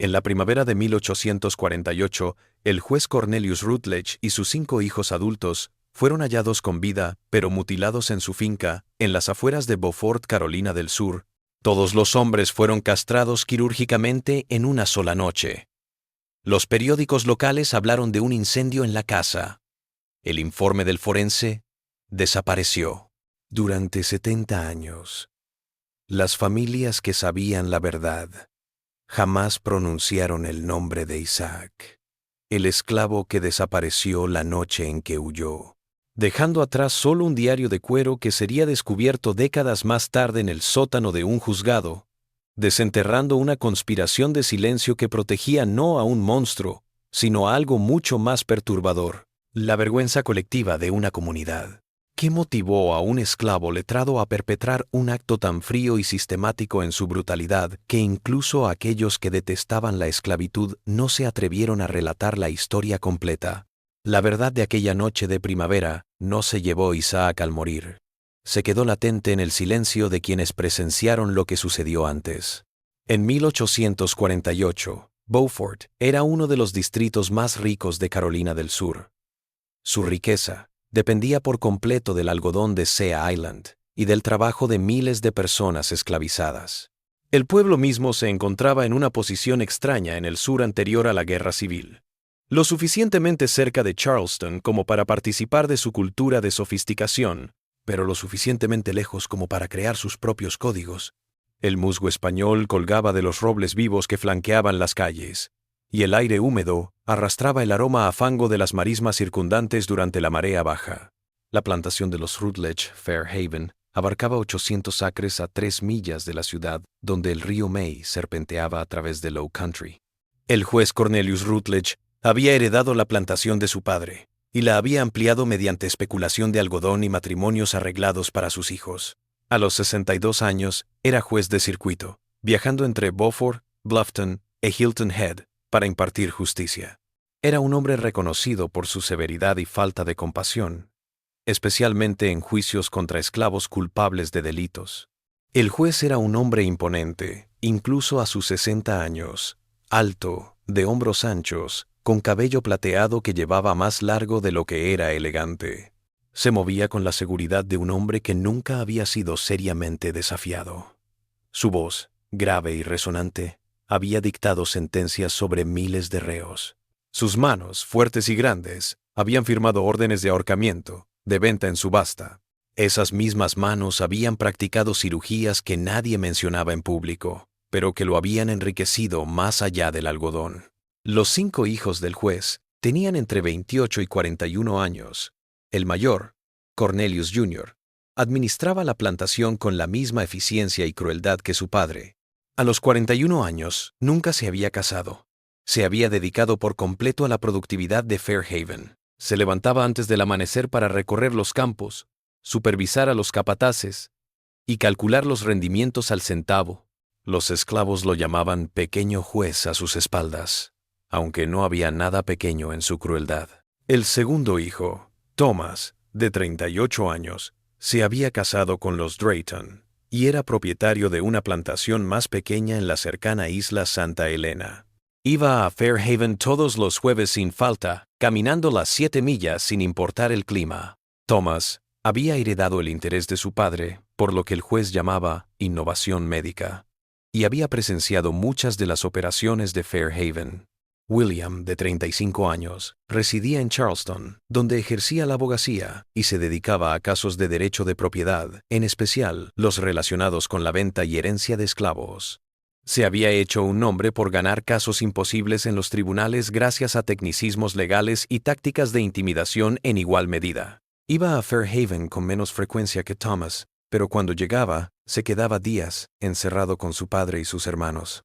En la primavera de 1848, el juez Cornelius Rutledge y sus 5 hijos adultos fueron hallados con vida, pero mutilados en su finca, en las afueras de Beaufort, Carolina del Sur. Todos los hombres fueron castrados quirúrgicamente en una sola noche. Los periódicos locales hablaron de un incendio en la casa. El informe del forense desapareció. Durante 70 años, las familias que sabían la verdad jamás pronunciaron el nombre de Isaac, el esclavo que desapareció la noche en que huyó, dejando atrás solo un diario de cuero que sería descubierto décadas más tarde en el sótano de un juzgado, desenterrando una conspiración de silencio que protegía no a un monstruo, sino a algo mucho más perturbador: la vergüenza colectiva de una comunidad. ¿Qué motivó a un esclavo letrado a perpetrar un acto tan frío y sistemático en su brutalidad que incluso aquellos que detestaban la esclavitud no se atrevieron a relatar la historia completa? La verdad de aquella noche de primavera no se llevó Isaac al morir. Se quedó latente en el silencio de quienes presenciaron lo que sucedió antes. En 1848, Beaufort era uno de los distritos más ricos de Carolina del Sur. Su riqueza dependía por completo del algodón de Sea Island y del trabajo de miles de personas esclavizadas. El pueblo mismo se encontraba en una posición extraña en el sur anterior a la guerra civil, lo suficientemente cerca de Charleston como para participar de su cultura de sofisticación, pero lo suficientemente lejos como para crear sus propios códigos. El musgo español colgaba de los robles vivos que flanqueaban las calles, y el aire húmedo arrastraba el aroma a fango de las marismas circundantes durante la marea baja. La plantación de los Rutledge, Fairhaven, abarcaba 800 acres a 3 millas de la ciudad, donde el río May serpenteaba a través de Low Country. El juez Cornelius Rutledge había heredado la plantación de su padre, y la había ampliado mediante especulación de algodón y matrimonios arreglados para sus hijos. A los 62 años, era juez de circuito, viajando entre Beaufort, Bluffton e Hilton Head para impartir justicia. Era un hombre reconocido por su severidad y falta de compasión, especialmente en juicios contra esclavos culpables de delitos. El juez era un hombre imponente, incluso a sus 60 años, alto, de hombros anchos, con cabello plateado que llevaba más largo de lo que era elegante. Se movía con la seguridad de un hombre que nunca había sido seriamente desafiado. Su voz, grave y resonante, había dictado sentencias sobre miles de reos. Sus manos, fuertes y grandes, habían firmado órdenes de ahorcamiento, de venta en subasta. Esas mismas manos habían practicado cirugías que nadie mencionaba en público, pero que lo habían enriquecido más allá del algodón. Los 5 hijos del juez tenían entre 28 y 41 años. El mayor, Cornelius Jr., administraba la plantación con la misma eficiencia y crueldad que su padre. A los 41 años, nunca se había casado. Se había dedicado por completo a la productividad de Fairhaven. Se levantaba antes del amanecer para recorrer los campos, supervisar a los capataces y calcular los rendimientos al centavo. Los esclavos lo llamaban pequeño juez a sus espaldas, aunque no había nada pequeño en su crueldad. El segundo hijo, Thomas, de 38 años, se había casado con los Drayton y era propietario de una plantación más pequeña en la cercana isla Santa Elena. Iba a Fairhaven todos los jueves sin falta, caminando las 7 millas sin importar el clima. Thomas había heredado el interés de su padre, por lo que el juez llamaba innovación médica, y había presenciado muchas de las operaciones de Fairhaven. William, de 35 años, residía en Charleston, donde ejercía la abogacía y se dedicaba a casos de derecho de propiedad, en especial los relacionados con la venta y herencia de esclavos. Se había hecho un nombre por ganar casos imposibles en los tribunales gracias a tecnicismos legales y tácticas de intimidación en igual medida. Iba a Fairhaven con menos frecuencia que Thomas, pero cuando llegaba, se quedaba días encerrado con su padre y sus hermanos.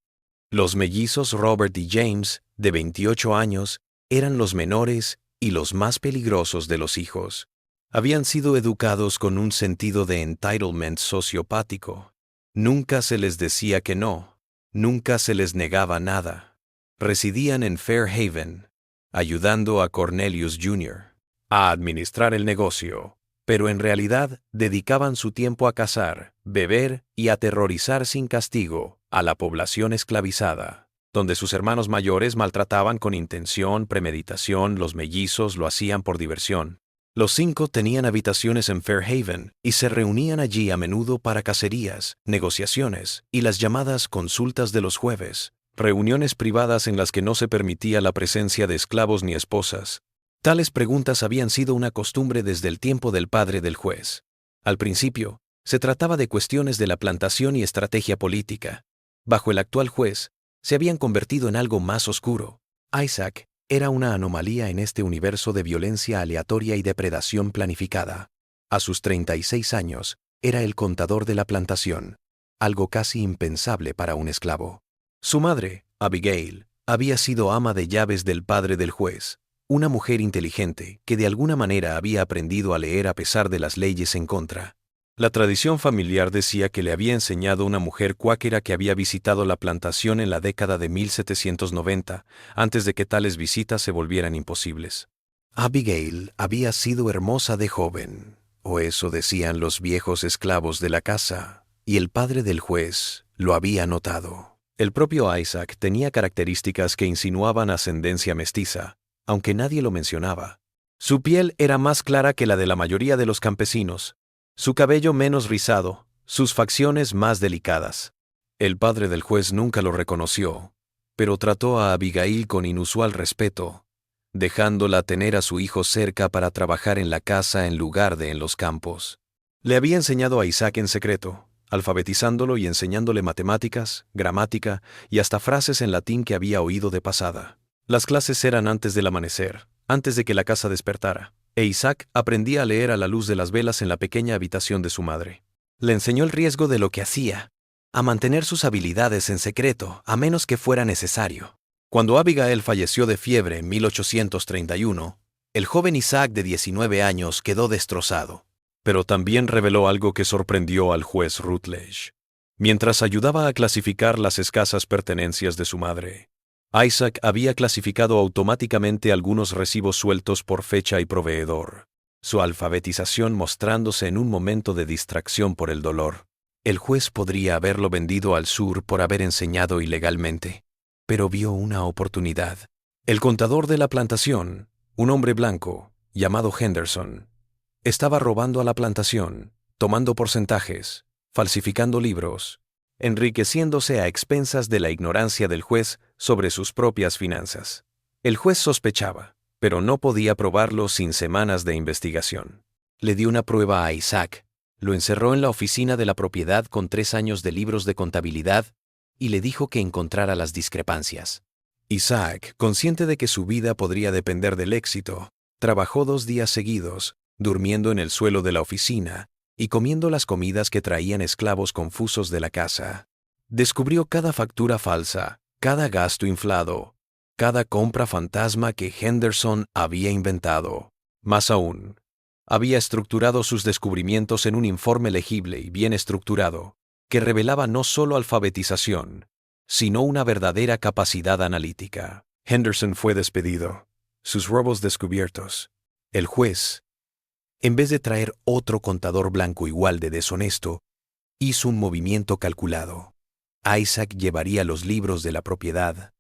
Los mellizos Robert y James, de 28 años, eran los menores y los más peligrosos de los hijos. Habían sido educados con un sentido de entitlement sociopático. Nunca se les decía que no, nunca se les negaba nada. Residían en Fairhaven, ayudando a Cornelius Jr. a administrar el negocio, pero en realidad dedicaban su tiempo a cazar, beber y aterrorizar sin castigo a la población esclavizada. donde sus hermanos mayores maltrataban con intención, premeditación, los mellizos lo hacían por diversión. Los 5 tenían habitaciones en Fairhaven y se reunían allí a menudo para cacerías, negociaciones y las llamadas consultas de los jueves, reuniones privadas en las que no se permitía la presencia de esclavos ni esposas. Tales preguntas habían sido una costumbre desde el tiempo del padre del juez. Al principio, se trataba de cuestiones de la plantación y estrategia política. Bajo el actual juez, se habían convertido en algo más oscuro. Isaac era una anomalía en este universo de violencia aleatoria y depredación planificada. A sus 36 años, era el contador de la plantación, algo casi impensable para un esclavo. Su madre, Abigail, había sido ama de llaves del padre del juez, una mujer inteligente que de alguna manera había aprendido a leer a pesar de las leyes en contra. La tradición familiar decía que le había enseñado una mujer cuáquera que había visitado la plantación en la década de 1790, antes de que tales visitas se volvieran imposibles. Abigail había sido hermosa de joven, o eso decían los viejos esclavos de la casa, y el padre del juez lo había notado. El propio Isaac tenía características que insinuaban ascendencia mestiza, aunque nadie lo mencionaba. Su piel era más clara que la de la mayoría de los campesinos, su cabello menos rizado, sus facciones más delicadas. El padre del juez nunca lo reconoció, pero trató a Abigail con inusual respeto, dejándola tener a su hijo cerca para trabajar en la casa en lugar de en los campos. Le había enseñado a Isaac en secreto, alfabetizándolo y enseñándole matemáticas, gramática y hasta frases en latín que había oído de pasada. Las clases eran antes del amanecer, antes de que la casa despertara, e Isaac aprendía a leer a la luz de las velas en la pequeña habitación de su madre. Le enseñó el riesgo de lo que hacía, a mantener sus habilidades en secreto, a menos que fuera necesario. Cuando Abigail falleció de fiebre en 1831, el joven Isaac de 19 años quedó destrozado. Pero también reveló algo que sorprendió al juez Rutledge. Mientras ayudaba a clasificar las escasas pertenencias de su madre, Isaac había clasificado automáticamente algunos recibos sueltos por fecha y proveedor, su alfabetización mostrándose en un momento de distracción por el dolor. El juez podría haberlo vendido al sur por haber enseñado ilegalmente, pero vio una oportunidad. El contador de la plantación, un hombre blanco, llamado Henderson, estaba robando a la plantación, tomando porcentajes, falsificando libros, enriqueciéndose a expensas de la ignorancia del juez sobre sus propias finanzas. El juez sospechaba, pero no podía probarlo sin semanas de investigación. Le dio una prueba a Isaac, lo encerró en la oficina de la propiedad con 3 años de libros de contabilidad y le dijo que encontrara las discrepancias. Isaac, consciente de que su vida podría depender del éxito, trabajó 2 días seguidos, durmiendo en el suelo de la oficina y comiendo las comidas que traían esclavos confusos de la casa. Descubrió cada factura falsa, cada gasto inflado, cada compra fantasma que Henderson había inventado. Más aún, había estructurado sus descubrimientos en un informe legible y bien estructurado, que revelaba no solo alfabetización, sino una verdadera capacidad analítica. Henderson fue despedido, sus robos descubiertos. El juez, en vez de traer otro contador blanco igual de deshonesto, hizo un movimiento calculado. Isaac llevaría los libros de la propiedad,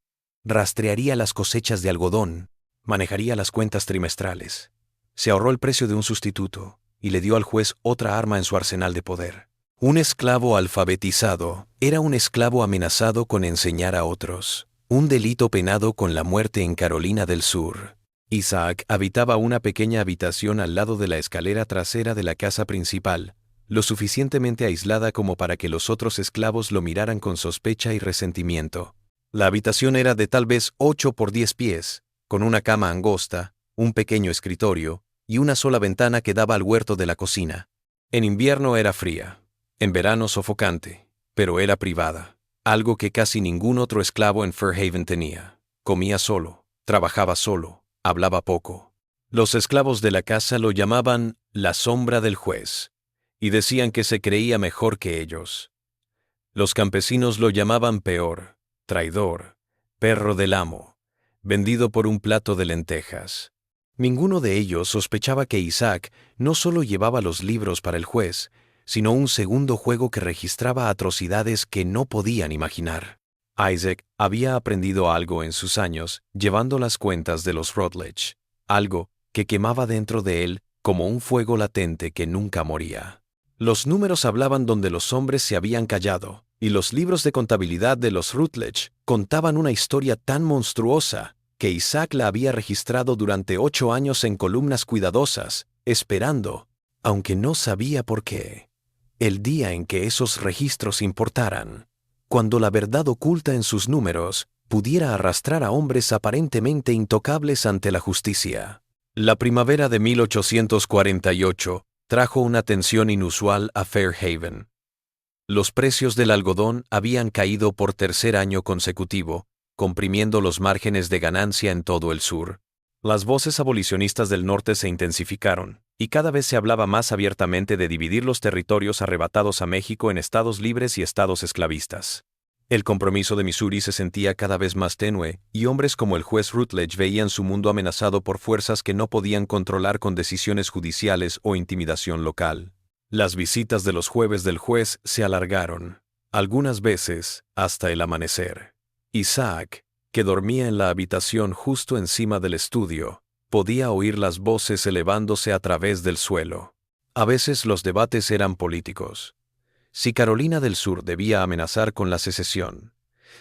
rastrearía las cosechas de algodón, manejaría las cuentas trimestrales. Se ahorró el precio de un sustituto y le dio al juez otra arma en su arsenal de poder. Un esclavo alfabetizado era un esclavo amenazado con enseñar a otros, un delito penado con la muerte en Carolina del Sur. Isaac habitaba una pequeña habitación al lado de la escalera trasera de la casa principal, lo suficientemente aislada como para que los otros esclavos lo miraran con sospecha y resentimiento. La habitación era de tal vez 8 por 10 pies, con una cama angosta, un pequeño escritorio y una sola ventana que daba al huerto de la cocina. En invierno era fría, en verano sofocante, pero era privada, algo que casi ningún otro esclavo en Fairhaven tenía. Comía solo, trabajaba solo, hablaba poco. Los esclavos de la casa lo llamaban la sombra del juez, y decían que se creía mejor que ellos. Los campesinos lo llamaban peor, traidor, perro del amo, vendido por un plato de lentejas. Ninguno de ellos sospechaba que Isaac no solo llevaba los libros para el juez, sino un segundo juego que registraba atrocidades que no podían imaginar. Isaac había aprendido algo en sus años llevando las cuentas de los Rutledge, algo que quemaba dentro de él como un fuego latente que nunca moría. Los números hablaban donde los hombres se habían callado, y los libros de contabilidad de los Rutledge contaban una historia tan monstruosa que Isaac la había registrado durante 8 años en columnas cuidadosas, esperando, aunque no sabía por qué, el día en que esos registros importaran, cuando la verdad oculta en sus números pudiera arrastrar a hombres aparentemente intocables ante la justicia. La primavera de 1848 trajo una tensión inusual a Fairhaven. Los precios del algodón habían caído por tercer año consecutivo, comprimiendo los márgenes de ganancia en todo el sur. Las voces abolicionistas del norte se intensificaron, y cada vez se hablaba más abiertamente de dividir los territorios arrebatados a México en estados libres y estados esclavistas. El compromiso de Missouri se sentía cada vez más tenue, y hombres como el juez Rutledge veían su mundo amenazado por fuerzas que no podían controlar con decisiones judiciales o intimidación local. Las visitas de los jueves del juez se alargaron, algunas veces hasta el amanecer. Isaac, que dormía en la habitación justo encima del estudio, podía oír las voces elevándose a través del suelo. A veces los debates eran políticos. Si Carolina del Sur debía amenazar con la secesión,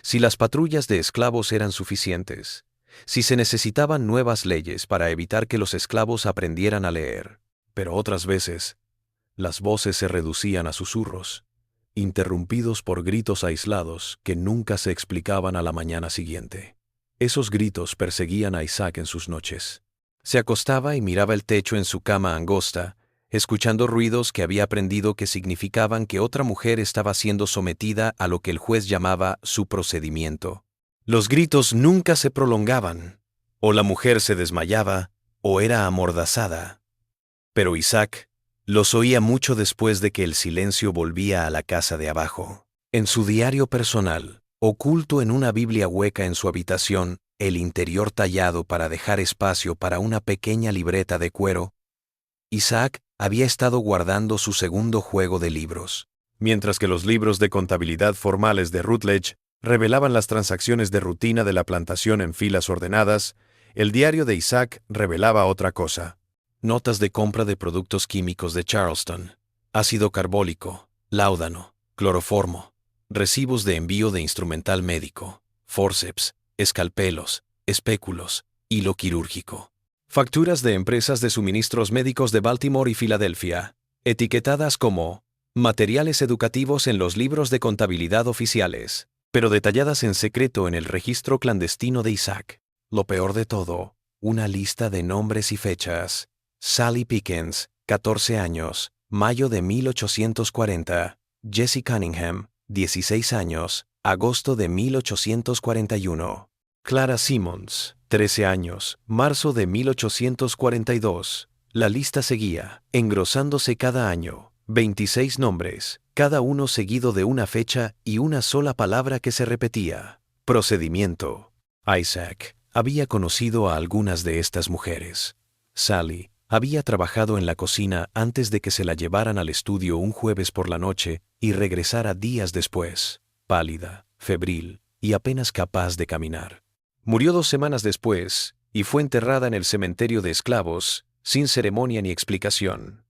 si las patrullas de esclavos eran suficientes, si se necesitaban nuevas leyes para evitar que los esclavos aprendieran a leer. Pero otras veces, las voces se reducían a susurros, interrumpidos por gritos aislados que nunca se explicaban a la mañana siguiente. Esos gritos perseguían a Isaac en sus noches. Se acostaba y miraba el techo en su cama angosta, escuchando ruidos que había aprendido que significaban que otra mujer estaba siendo sometida a lo que el juez llamaba su procedimiento. Los gritos nunca se prolongaban, o la mujer se desmayaba, o era amordazada. Pero Isaac los oía mucho después de que el silencio volvía a la casa de abajo. En su diario personal, oculto en una Biblia hueca en su habitación, el interior tallado para dejar espacio para una pequeña libreta de cuero, Isaac había estado guardando su segundo juego de libros. Mientras que los libros de contabilidad formales de Rutledge revelaban las transacciones de rutina de la plantación en filas ordenadas, el diario de Isaac revelaba otra cosa. Notas de compra de productos químicos de Charleston, ácido carbólico, láudano, cloroformo, recibos de envío de instrumental médico, forceps, escalpelos, espéculos, hilo quirúrgico. Facturas de empresas de suministros médicos de Baltimore y Filadelfia, etiquetadas como materiales educativos en los libros de contabilidad oficiales, pero detalladas en secreto en el registro clandestino de Isaac. Lo peor de todo, una lista de nombres y fechas. Sally Pickens, 14 años, mayo de 1840. Jesse Cunningham, 16 años, agosto de 1841. Clara Simmons, 13 años, marzo de 1842. La lista seguía, engrosándose cada año, 26 nombres, cada uno seguido de una fecha y una sola palabra que se repetía. Procedimiento. Isaac había conocido a algunas de estas mujeres. Sally había trabajado en la cocina antes de que se la llevaran al estudio un jueves por la noche y regresara días después, pálida, febril y apenas capaz de caminar. Murió 2 semanas después y fue enterrada en el cementerio de esclavos, sin ceremonia ni explicación.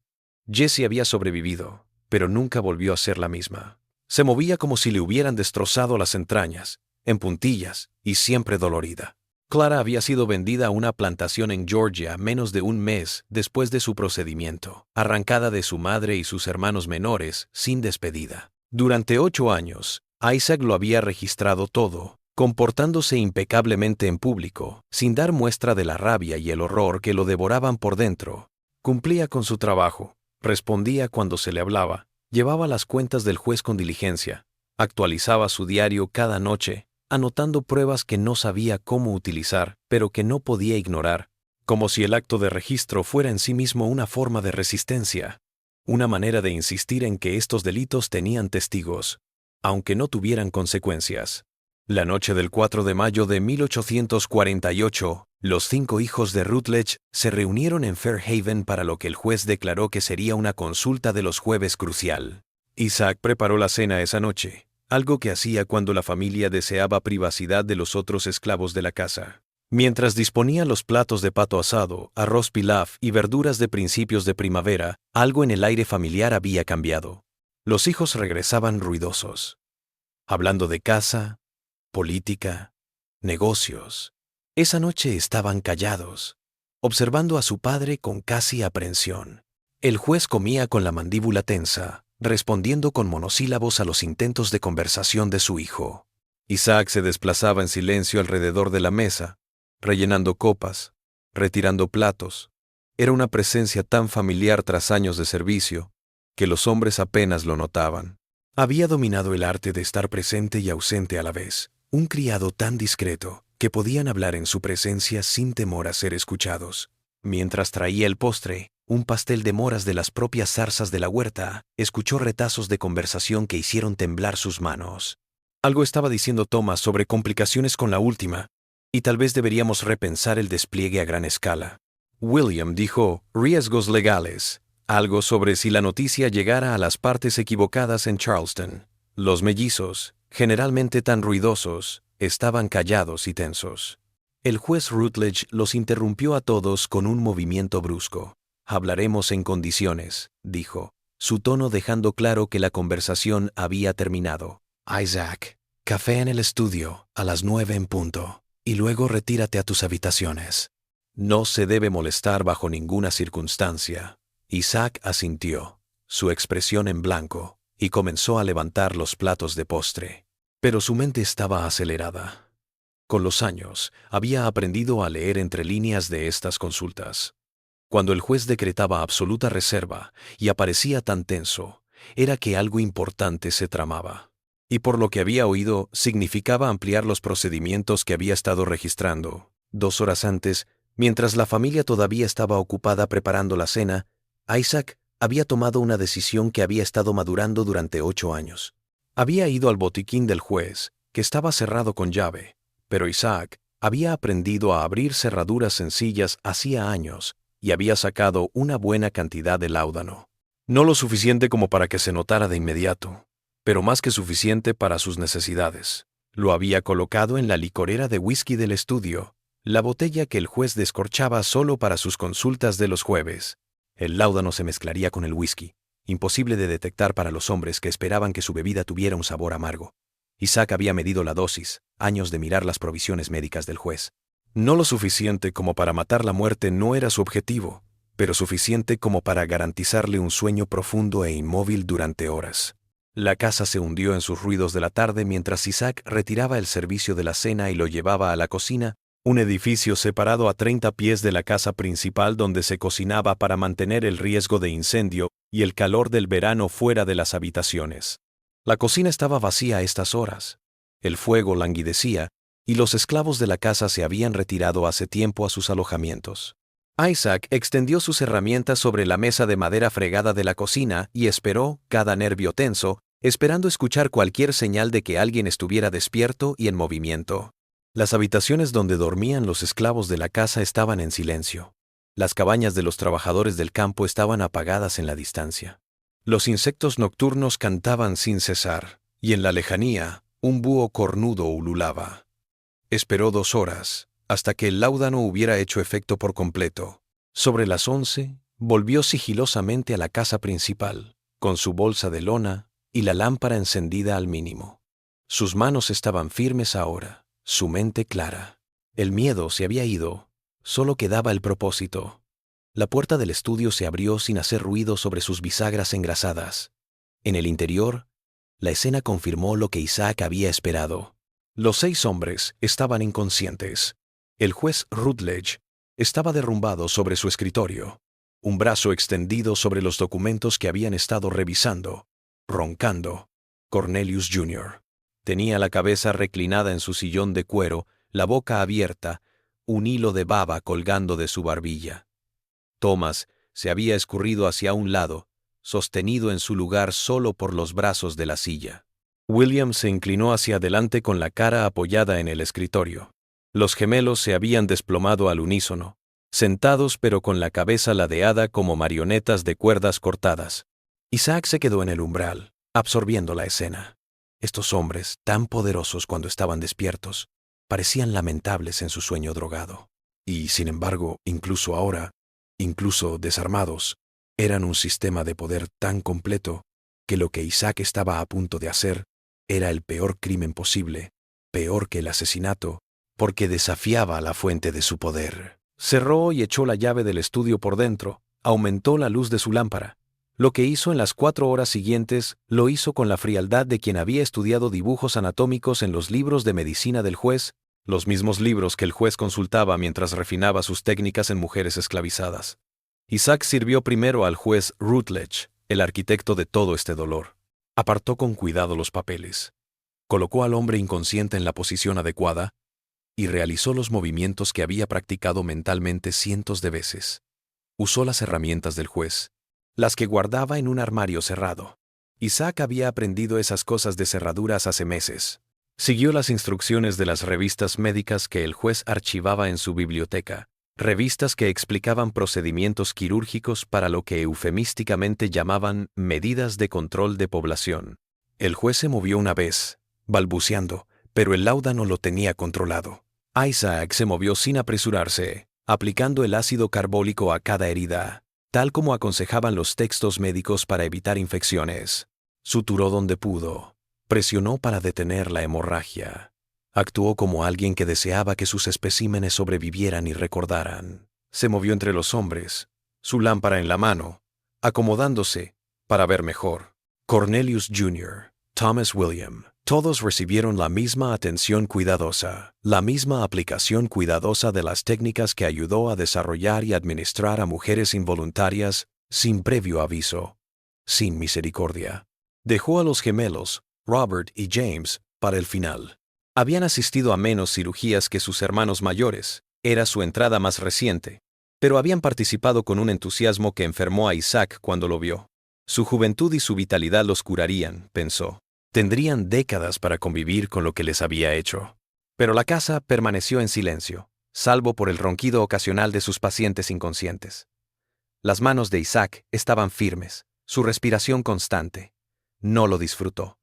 Jessie había sobrevivido, pero nunca volvió a ser la misma. Se movía como si le hubieran destrozado las entrañas, en puntillas y siempre dolorida. Clara había sido vendida a una plantación en Georgia menos de un mes después de su procedimiento, arrancada de su madre y sus hermanos menores, sin despedida. Durante 8 años, Isaac lo había registrado todo, comportándose impecablemente en público, sin dar muestra de la rabia y el horror que lo devoraban por dentro. Cumplía con su trabajo, respondía cuando se le hablaba, llevaba las cuentas del juez con diligencia, actualizaba su diario cada noche, anotando pruebas que no sabía cómo utilizar, pero que no podía ignorar, como si el acto de registro fuera en sí mismo una forma de resistencia, una manera de insistir en que estos delitos tenían testigos, aunque no tuvieran consecuencias. La noche del 4 de mayo de 1848, los 5 hijos de Rutledge se reunieron en Fairhaven para lo que el juez declaró que sería una consulta de los jueves crucial. Isaac preparó la cena esa noche, algo que hacía cuando la familia deseaba privacidad de los otros esclavos de la casa. Mientras disponía los platos de pato asado, arroz pilaf y verduras de principios de primavera, algo en el aire familiar había cambiado. Los hijos regresaban ruidosos, hablando de casa, política, negocios. Esa noche estaban callados, observando a su padre con casi aprensión. El juez comía con la mandíbula tensa, respondiendo con monosílabos a los intentos de conversación de su hijo. Isaac se desplazaba en silencio alrededor de la mesa, rellenando copas, retirando platos. Era una presencia tan familiar tras años de servicio, que los hombres apenas lo notaban. Había dominado el arte de estar presente y ausente a la vez, un criado tan discreto que podían hablar en su presencia sin temor a ser escuchados. Mientras traía el postre, un pastel de moras de las propias zarzas de la huerta, escuchó retazos de conversación que hicieron temblar sus manos. Algo estaba diciendo Thomas sobre complicaciones con la última, y tal vez deberíamos repensar el despliegue a gran escala. William dijo, riesgos legales, algo sobre si la noticia llegara a las partes equivocadas en Charleston. Los mellizos, generalmente tan ruidosos, estaban callados y tensos. El juez Rutledge los interrumpió a todos con un movimiento brusco. Hablaremos en condiciones, dijo, su tono dejando claro que la conversación había terminado. Isaac, café en el estudio, a las 9 en punto. Y luego retírate a tus habitaciones. No se debe molestar bajo ninguna circunstancia. Isaac asintió, su expresión en blanco, y comenzó a levantar los platos de postre. Pero su mente estaba acelerada. Con los años, había aprendido a leer entre líneas de estas consultas. Cuando el juez decretaba absoluta reserva y aparecía tan tenso, era que algo importante se tramaba. Y por lo que había oído, significaba ampliar los procedimientos que había estado registrando. 2 horas antes, mientras la familia todavía estaba ocupada preparando la cena, Isaac había tomado una decisión que había estado madurando durante 8 años. Había ido al botiquín del juez, que estaba cerrado con llave, pero Isaac había aprendido a abrir cerraduras sencillas hacía años y había sacado una buena cantidad de láudano. No lo suficiente como para que se notara de inmediato, pero más que suficiente para sus necesidades. Lo había colocado en la licorera de whisky del estudio, la botella que el juez descorchaba solo para sus consultas de los jueves. El láudano se mezclaría con el whisky, imposible de detectar para los hombres que esperaban que su bebida tuviera un sabor amargo. Isaac había medido la dosis, años de mirar las provisiones médicas del juez. No lo suficiente como para matar la muerte no era su objetivo, pero suficiente como para garantizarle un sueño profundo e inmóvil durante horas. La casa se hundió en sus ruidos de la tarde mientras Isaac retiraba el servicio de la cena y lo llevaba a la cocina, un edificio separado a 30 pies de la casa principal donde se cocinaba para mantener el riesgo de incendio y el calor del verano fuera de las habitaciones. La cocina estaba vacía a estas horas. El fuego languidecía y los esclavos de la casa se habían retirado hace tiempo a sus alojamientos. Isaac extendió sus herramientas sobre la mesa de madera fregada de la cocina y esperó, cada nervio tenso, esperando escuchar cualquier señal de que alguien estuviera despierto y en movimiento. Las habitaciones donde dormían los esclavos de la casa estaban en silencio. Las cabañas de los trabajadores del campo estaban apagadas en la distancia. Los insectos nocturnos cantaban sin cesar, y en la lejanía, un búho cornudo ululaba. Esperó 2 horas, hasta que el láudano hubiera hecho efecto por completo. Sobre las 11, volvió sigilosamente a la casa principal, con su bolsa de lona y la lámpara encendida al mínimo. Sus manos estaban firmes ahora, su mente clara. El miedo se había ido, solo quedaba el propósito. La puerta del estudio se abrió sin hacer ruido sobre sus bisagras engrasadas. En el interior, la escena confirmó lo que Isaac había esperado. Los 6 hombres estaban inconscientes. El juez Rutledge estaba derrumbado sobre su escritorio, un brazo extendido sobre los documentos que habían estado revisando, roncando. Cornelius Jr. tenía la cabeza reclinada en su sillón de cuero, la boca abierta, un hilo de baba colgando de su barbilla. Thomas se había escurrido hacia un lado, sostenido en su lugar solo por los brazos de la silla. William se inclinó hacia adelante con la cara apoyada en el escritorio. Los gemelos se habían desplomado al unísono, sentados pero con la cabeza ladeada como marionetas de cuerdas cortadas. Isaac se quedó en el umbral, absorbiendo la escena. Estos hombres, tan poderosos cuando estaban despiertos, parecían lamentables en su sueño drogado. Y, sin embargo, incluso ahora, incluso desarmados, eran un sistema de poder tan completo que lo que Isaac estaba a punto de hacer era el peor crimen posible, peor que el asesinato, porque desafiaba a la fuente de su poder. Cerró y echó la llave del estudio por dentro, aumentó la luz de su lámpara. Lo que hizo en las 4 horas siguientes lo hizo con la frialdad de quien había estudiado dibujos anatómicos en los libros de medicina del juez, los mismos libros que el juez consultaba mientras refinaba sus técnicas en mujeres esclavizadas. Isaac sirvió primero al juez Rutledge, el arquitecto de todo este dolor. Apartó con cuidado los papeles, colocó al hombre inconsciente en la posición adecuada y realizó los movimientos que había practicado mentalmente cientos de veces. Usó las herramientas del juez, las que guardaba en un armario cerrado. Isaac había aprendido esas cosas de cerraduras hace meses. Siguió las instrucciones de las revistas médicas que el juez archivaba en su biblioteca, revistas que explicaban procedimientos quirúrgicos para lo que eufemísticamente llamaban medidas de control de población. El juez se movió una vez, balbuceando, pero el láudano lo tenía controlado. Isaac se movió sin apresurarse, aplicando el ácido carbólico a cada herida, tal como aconsejaban los textos médicos para evitar infecciones. Suturó donde pudo, presionó para detener la hemorragia. Actuó como alguien que deseaba que sus especímenes sobrevivieran y recordaran. Se movió entre los hombres, su lámpara en la mano, acomodándose para ver mejor. Cornelius Jr., Thomas William, todos recibieron la misma atención cuidadosa, la misma aplicación cuidadosa de las técnicas que ayudó a desarrollar y administrar a mujeres involuntarias sin previo aviso, sin misericordia. Dejó a los gemelos, Robert y James, para el final. Habían asistido a menos cirugías que sus hermanos mayores, era su entrada más reciente, pero habían participado con un entusiasmo que enfermó a Isaac cuando lo vio. Su juventud y su vitalidad los curarían, pensó. Tendrían décadas para convivir con lo que les había hecho. Pero la casa permaneció en silencio, salvo por el ronquido ocasional de sus pacientes inconscientes. Las manos de Isaac estaban firmes, su respiración constante. No lo disfrutó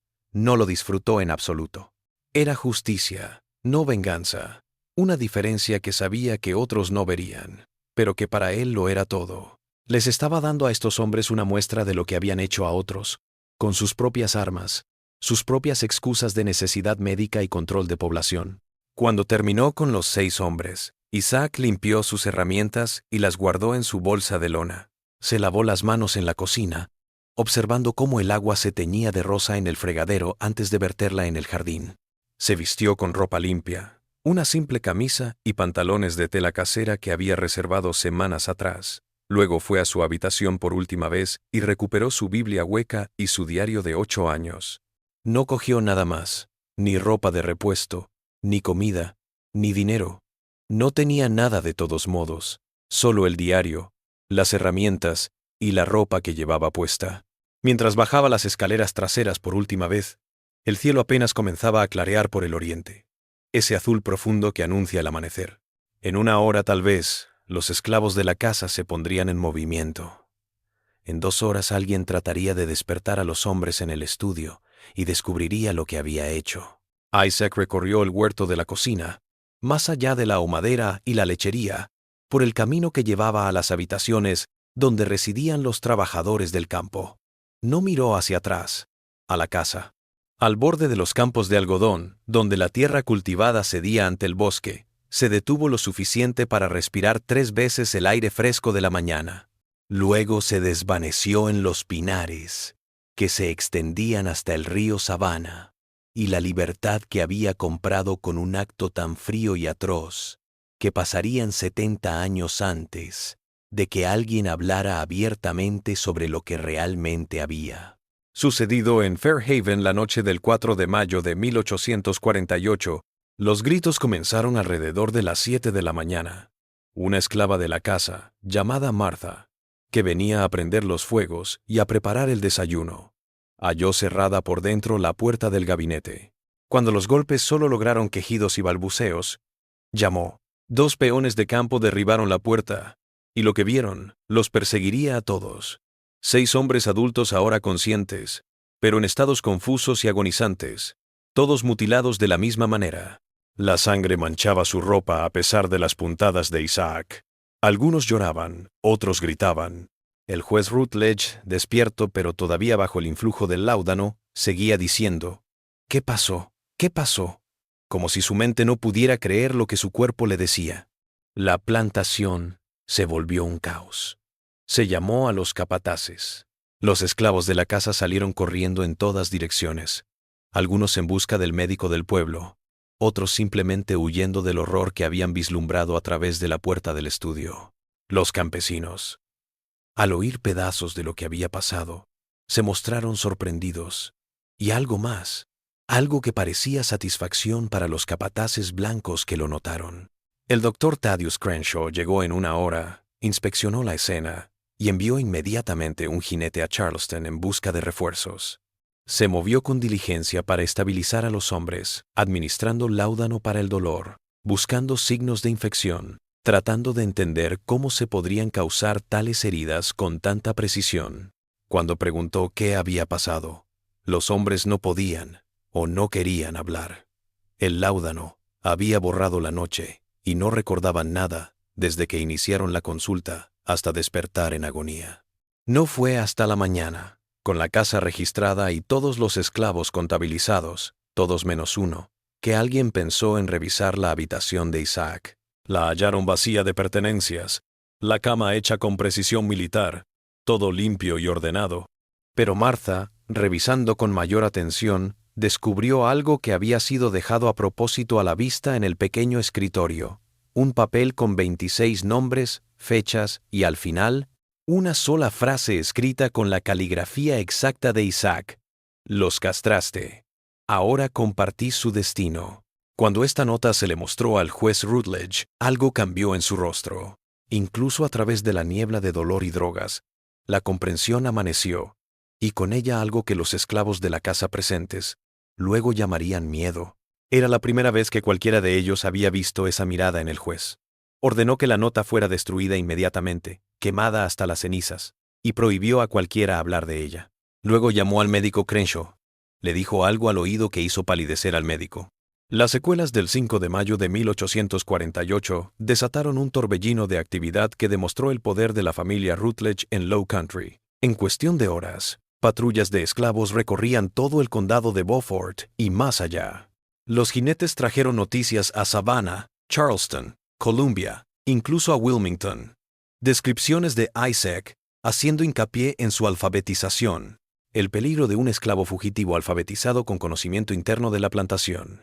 en absoluto. Era justicia, no venganza, una diferencia que sabía que otros no verían, pero que para él lo era todo. Les estaba dando a estos hombres una muestra de lo que habían hecho a otros, con sus propias armas, sus propias excusas de necesidad médica y control de población. Cuando terminó con los 6 hombres, Isaac limpió sus herramientas y las guardó en su bolsa de lona. Se lavó las manos en la cocina, observando cómo el agua se teñía de rosa en el fregadero antes de verterla en el jardín. Se vistió con ropa limpia, una simple camisa y pantalones de tela casera que había reservado semanas atrás. Luego fue a su habitación por última vez y recuperó su Biblia hueca y su diario de 8 años. No cogió nada más, ni ropa de repuesto, ni comida, ni dinero. No tenía nada de todos modos, solo el diario, las herramientas y la ropa que llevaba puesta. Mientras bajaba las escaleras traseras por última vez, el cielo apenas comenzaba a clarear por el oriente, ese azul profundo que anuncia el amanecer. En 1 hora tal vez, los esclavos de la casa se pondrían en movimiento. En 2 horas alguien trataría de despertar a los hombres en el estudio y descubriría lo que había hecho. Isaac recorrió el huerto de la cocina, más allá de la ahumadera y la lechería, por el camino que llevaba a las habitaciones donde residían los trabajadores del campo. No miró hacia atrás, a la casa. Al borde de los campos de algodón, donde la tierra cultivada cedía ante el bosque, se detuvo lo suficiente para respirar 3 veces el aire fresco de la mañana. Luego se desvaneció en los pinares, que se extendían hasta el río Savannah, y la libertad que había comprado con un acto tan frío y atroz, que pasarían 70 años antes de que alguien hablara abiertamente sobre lo que realmente había sucedido en Fairhaven la noche del 4 de mayo de 1848, los gritos comenzaron alrededor de las 7 de la mañana. Una esclava de la casa, llamada Martha, que venía a prender los fuegos y a preparar el desayuno, halló cerrada por dentro la puerta del gabinete. Cuando los golpes solo lograron quejidos y balbuceos, llamó. 2 peones de campo derribaron la puerta, y lo que vieron los perseguiría a todos. 6 hombres adultos ahora conscientes, pero en estados confusos y agonizantes, todos mutilados de la misma manera. La sangre manchaba su ropa a pesar de las puntadas de Isaac. Algunos lloraban, otros gritaban. El juez Rutledge, despierto pero todavía bajo el influjo del láudano, seguía diciendo: «¿Qué pasó? ¿Qué pasó?», como si su mente no pudiera creer lo que su cuerpo le decía. La plantación se volvió un caos. Se llamó a los capataces. Los esclavos de la casa salieron corriendo en todas direcciones, algunos en busca del médico del pueblo, otros simplemente huyendo del horror que habían vislumbrado a través de la puerta del estudio. Los campesinos, al oír pedazos de lo que había pasado, se mostraron sorprendidos, y algo más, algo que parecía satisfacción para los capataces blancos que lo notaron. El doctor Thaddeus Crenshaw llegó en una hora, inspeccionó la escena y envió inmediatamente un jinete a Charleston en busca de refuerzos. Se movió con diligencia para estabilizar a los hombres, administrando láudano para el dolor, buscando signos de infección, tratando de entender cómo se podrían causar tales heridas con tanta precisión. Cuando preguntó qué había pasado, los hombres no podían o no querían hablar. El láudano había borrado la noche y no recordaban nada desde que iniciaron la consulta hasta despertar en agonía. No fue hasta la mañana, con la casa registrada y todos los esclavos contabilizados, todos menos uno, que alguien pensó en revisar la habitación de Isaac. La hallaron vacía de pertenencias, la cama hecha con precisión militar, todo limpio y ordenado. Pero Martha, revisando con mayor atención, descubrió algo que había sido dejado a propósito a la vista en el pequeño escritorio: un papel con 26 nombres, fechas y, al final, una sola frase escrita con la caligrafía exacta de Isaac: «Los castraste. Ahora compartís su destino». Cuando esta nota se le mostró al juez Rutledge, algo cambió en su rostro. Incluso a través de la niebla de dolor y drogas, la comprensión amaneció, y con ella algo que los esclavos de la casa presentes luego llamarían miedo. Era la primera vez que cualquiera de ellos había visto esa mirada en el juez. Ordenó que la nota fuera destruida inmediatamente, quemada hasta las cenizas, y prohibió a cualquiera hablar de ella. Luego llamó al médico Crenshaw. Le dijo algo al oído que hizo palidecer al médico. Las secuelas del 5 de mayo de 1848 desataron un torbellino de actividad que demostró el poder de la familia Rutledge en Low Country. En cuestión de horas, patrullas de esclavos recorrían todo el condado de Beaufort y más allá. Los jinetes trajeron noticias a Savannah, Charleston, Columbia, incluso a Wilmington. Descripciones de Isaac, haciendo hincapié en su alfabetización, el peligro de un esclavo fugitivo alfabetizado con conocimiento interno de la plantación.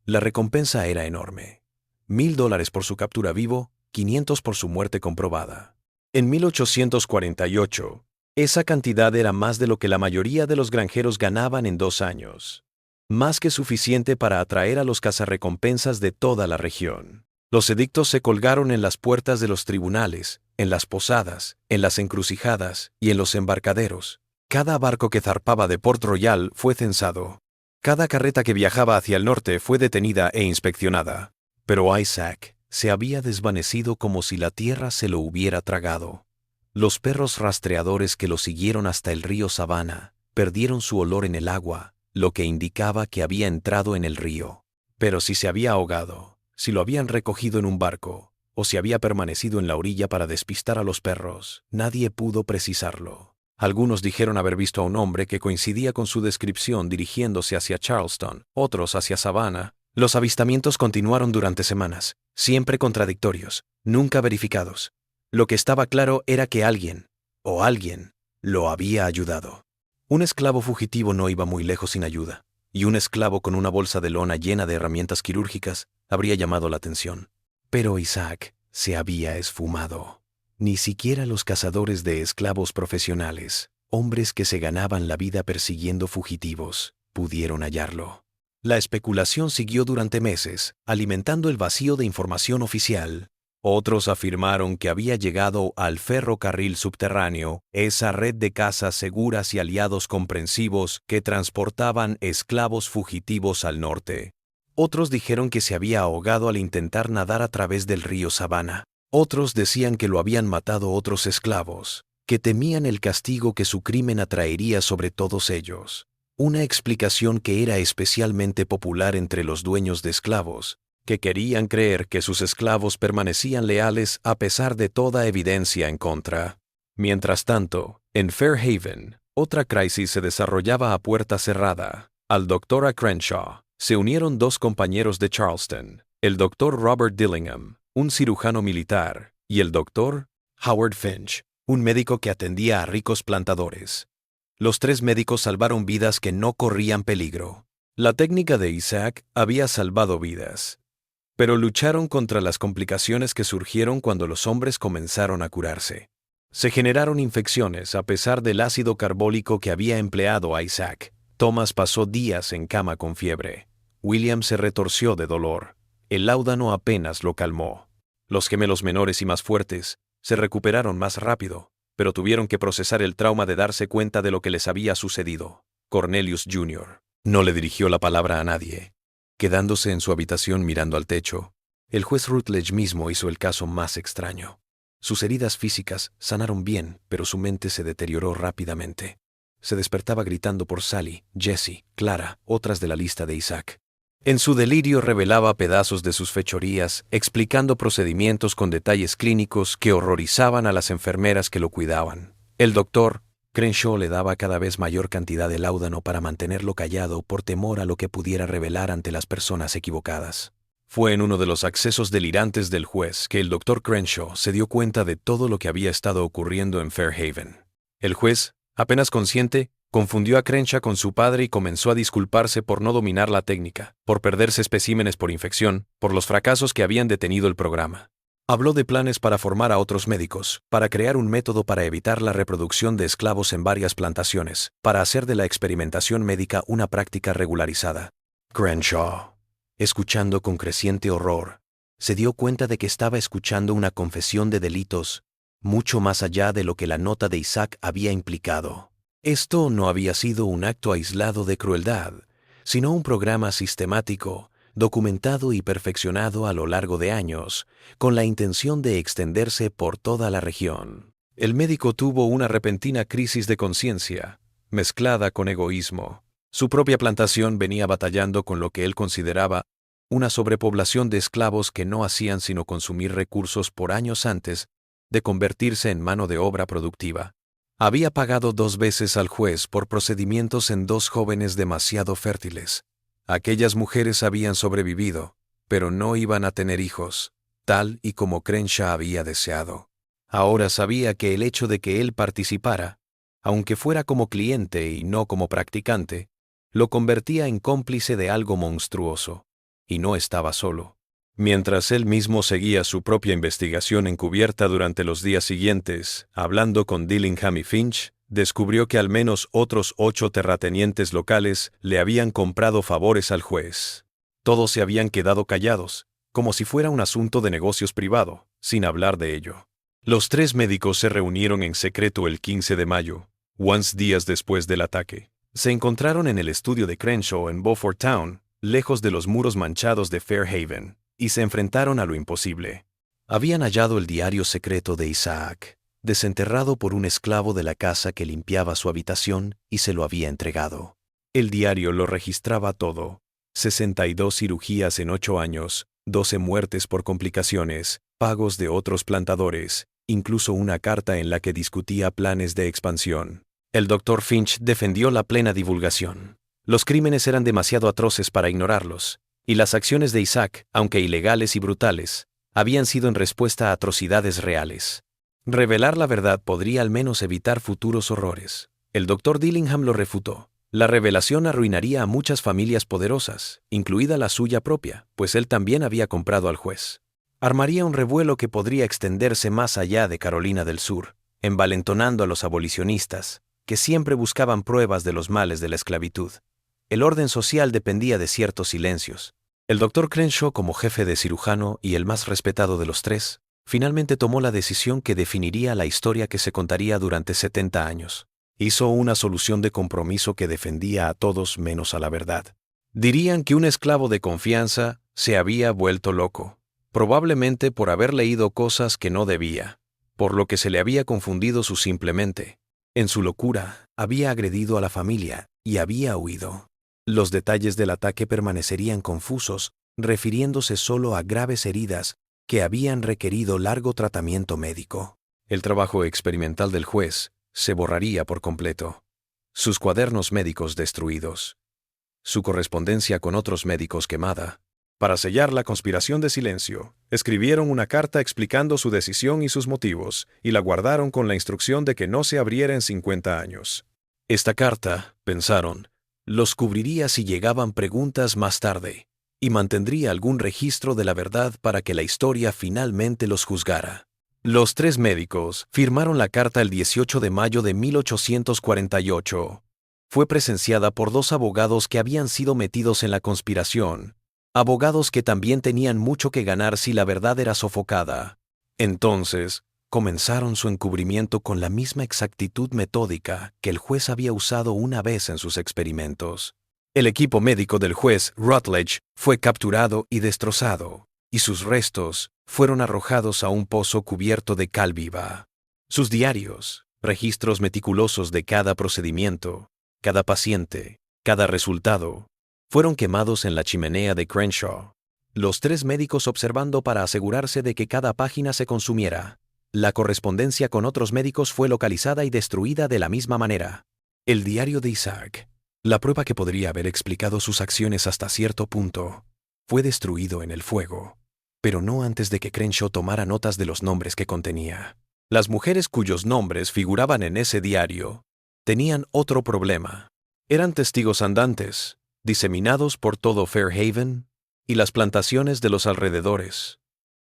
La recompensa era enorme: $1,000 por su captura vivo, 500 por su muerte comprobada. En 1848, esa cantidad era más de lo que la mayoría de los granjeros ganaban en 2 años. Más que suficiente para atraer a los cazarrecompensas de toda la región. Los edictos se colgaron en las puertas de los tribunales, en las posadas, en las encrucijadas y en los embarcaderos. Cada barco que zarpaba de Port Royal fue censado. Cada carreta que viajaba hacia el norte fue detenida e inspeccionada. Pero Isaac se había desvanecido como si la tierra se lo hubiera tragado. Los perros rastreadores que lo siguieron hasta el río Savannah perdieron su olor en el agua, lo que indicaba que había entrado en el río. Pero si se había ahogado, si lo habían recogido en un barco, o si había permanecido en la orilla para despistar a los perros, nadie pudo precisarlo. Algunos dijeron haber visto a un hombre que coincidía con su descripción dirigiéndose hacia Charleston, otros hacia Savannah. Los avistamientos continuaron durante semanas, siempre contradictorios, nunca verificados. Lo que estaba claro era que alguien lo había ayudado. Un esclavo fugitivo no iba muy lejos sin ayuda, y un esclavo con una bolsa de lona llena de herramientas quirúrgicas habría llamado la atención. Pero Isaac se había esfumado. Ni siquiera los cazadores de esclavos profesionales, hombres que se ganaban la vida persiguiendo fugitivos, pudieron hallarlo. La especulación siguió durante meses, alimentando el vacío de información oficial. Otros afirmaron que había llegado al ferrocarril subterráneo, esa red de casas seguras y aliados comprensivos que transportaban esclavos fugitivos al norte. Otros dijeron que se había ahogado al intentar nadar a través del río Savannah. Otros decían que lo habían matado otros esclavos. que temían el castigo que su crimen atraería sobre todos ellos. Una explicación que era especialmente popular entre los dueños de esclavos, que querían creer que sus esclavos permanecían leales a pesar de toda evidencia en contra. Mientras tanto, en Fairhaven, otra crisis se desarrollaba a puerta cerrada. Al Dr. Crenshaw se unieron dos compañeros de Charleston, el Dr. Robert Dillingham, un cirujano militar, y el Dr. Howard Finch, un médico que atendía a ricos plantadores. Los tres médicos salvaron vidas que no corrían peligro. La técnica de Isaac había salvado vidas, pero lucharon contra las complicaciones que surgieron cuando los hombres comenzaron a curarse. Se generaron infecciones a pesar del ácido carbólico que había empleado Isaac. Thomas pasó días en cama con fiebre. William se retorció de dolor. El láudano apenas lo calmó. Los gemelos menores y más fuertes se recuperaron más rápido, pero tuvieron que procesar el trauma de darse cuenta de lo que les había sucedido. Cornelius Jr. no le dirigió la palabra a nadie. Quedándose en su habitación mirando al techo, el juez Rutledge mismo hizo el caso más extraño. Sus heridas físicas sanaron bien, pero su mente se deterioró rápidamente. Se despertaba gritando por Sally, Jessie, Clara, otras de la lista de Isaac. En su delirio revelaba pedazos de sus fechorías, explicando procedimientos con detalles clínicos que horrorizaban a las enfermeras que lo cuidaban. El doctor Crenshaw le daba cada vez mayor cantidad de láudano para mantenerlo callado por temor a lo que pudiera revelar ante las personas equivocadas. Fue en uno de los accesos delirantes del juez que el doctor Crenshaw se dio cuenta de todo lo que había estado ocurriendo en Fairhaven. El juez, apenas consciente, confundió a Crenshaw con su padre y comenzó a disculparse por no dominar la técnica, por perderse especímenes por infección, por los fracasos que habían detenido el programa. Habló de planes para formar a otros médicos, para crear un método para evitar la reproducción de esclavos en varias plantaciones, para hacer de la experimentación médica una práctica regularizada. Crenshaw, escuchando con creciente horror, se dio cuenta de que estaba escuchando una confesión de delitos, mucho más allá de lo que la nota de Isaac había implicado. Esto no había sido un acto aislado de crueldad, sino un programa sistemático, documentado y perfeccionado a lo largo de años, con la intención de extenderse por toda la región. El médico tuvo una repentina crisis de conciencia, mezclada con egoísmo. Su propia plantación venía batallando con lo que él consideraba una sobrepoblación de esclavos que no hacían sino consumir recursos por años antes de convertirse en mano de obra productiva. Había pagado 2 veces al juez por procedimientos en 2 jóvenes demasiado fértiles. Aquellas mujeres habían sobrevivido, pero no iban a tener hijos, tal y como Crenshaw había deseado. Ahora sabía que el hecho de que él participara, aunque fuera como cliente y no como practicante, lo convertía en cómplice de algo monstruoso, y no estaba solo. Mientras él mismo seguía su propia investigación encubierta durante los días siguientes, hablando con Dillingham y Finch, descubrió que al menos otros 8 terratenientes locales le habían comprado favores al juez. Todos se habían quedado callados, como si fuera un asunto de negocios privado, sin hablar de ello. Los 3 médicos se reunieron en secreto el 15 de mayo, días después del ataque. Se encontraron en el estudio de Crenshaw en Beaufort Town, lejos de los muros manchados de Fairhaven, y se enfrentaron a lo imposible. Habían hallado el diario secreto de Isaac, desenterrado por un esclavo de la casa que limpiaba su habitación y se lo había entregado. El diario lo registraba todo: 62 cirugías en 8 años, 12 muertes por complicaciones, pagos de otros plantadores, incluso una carta en la que discutía planes de expansión. El Dr. Finch defendió la plena divulgación. Los crímenes eran demasiado atroces para ignorarlos, y las acciones de Isaac, aunque ilegales y brutales, habían sido en respuesta a atrocidades reales. Revelar la verdad podría al menos evitar futuros horrores. El Dr. Dillingham lo refutó. La revelación arruinaría a muchas familias poderosas, incluida la suya propia, pues él también había comprado al juez. Armaría un revuelo que podría extenderse más allá de Carolina del Sur, envalentonando a los abolicionistas, que siempre buscaban pruebas de los males de la esclavitud. El orden social dependía de ciertos silencios. El Dr. Crenshaw, como jefe de cirujano y el más respetado de los 3, finalmente tomó la decisión que definiría la historia que se contaría durante 70 años. Hizo una solución de compromiso que defendía a todos menos a la verdad. Dirían que un esclavo de confianza se había vuelto loco, probablemente por haber leído cosas que no debía. por lo que se le había confundido su simple mente. En su locura, había agredido a la familia y había huido. Los detalles del ataque permanecerían confusos, refiriéndose solo a graves heridas que habían requerido largo tratamiento médico. El trabajo experimental del juez se borraría por completo. Sus cuadernos médicos destruidos. Su correspondencia con otros médicos quemada. Para sellar la conspiración de silencio, escribieron una carta explicando su decisión y sus motivos, y la guardaron con la instrucción de que no se abriera en 50 años. Esta carta, pensaron, los cubriría si llegaban preguntas más tarde, y mantendría algún registro de la verdad para que la historia finalmente los juzgara. Los 3 médicos firmaron la carta el 18 de mayo de 1848. Fue presenciada por 2 abogados que habían sido metidos en la conspiración, abogados que también tenían mucho que ganar si la verdad era sofocada. Entonces, comenzaron su encubrimiento con la misma exactitud metódica que el juez había usado una vez en sus experimentos. El equipo médico del juez Rutledge fue capturado y destrozado, y sus restos fueron arrojados a un pozo cubierto de cal viva. Sus diarios, registros meticulosos de cada procedimiento, cada paciente, cada resultado, fueron quemados en la chimenea de Crenshaw, los 3 médicos observando para asegurarse de que cada página se consumiera. La correspondencia con otros médicos fue localizada y destruida de la misma manera. El diario de Isaac, la prueba que podría haber explicado sus acciones hasta cierto punto, fue destruido en el fuego, pero no antes de que Crenshaw tomara notas de los nombres que contenía. Las mujeres cuyos nombres figuraban en ese diario tenían otro problema. Eran testigos andantes, diseminados por todo Fairhaven y las plantaciones de los alrededores,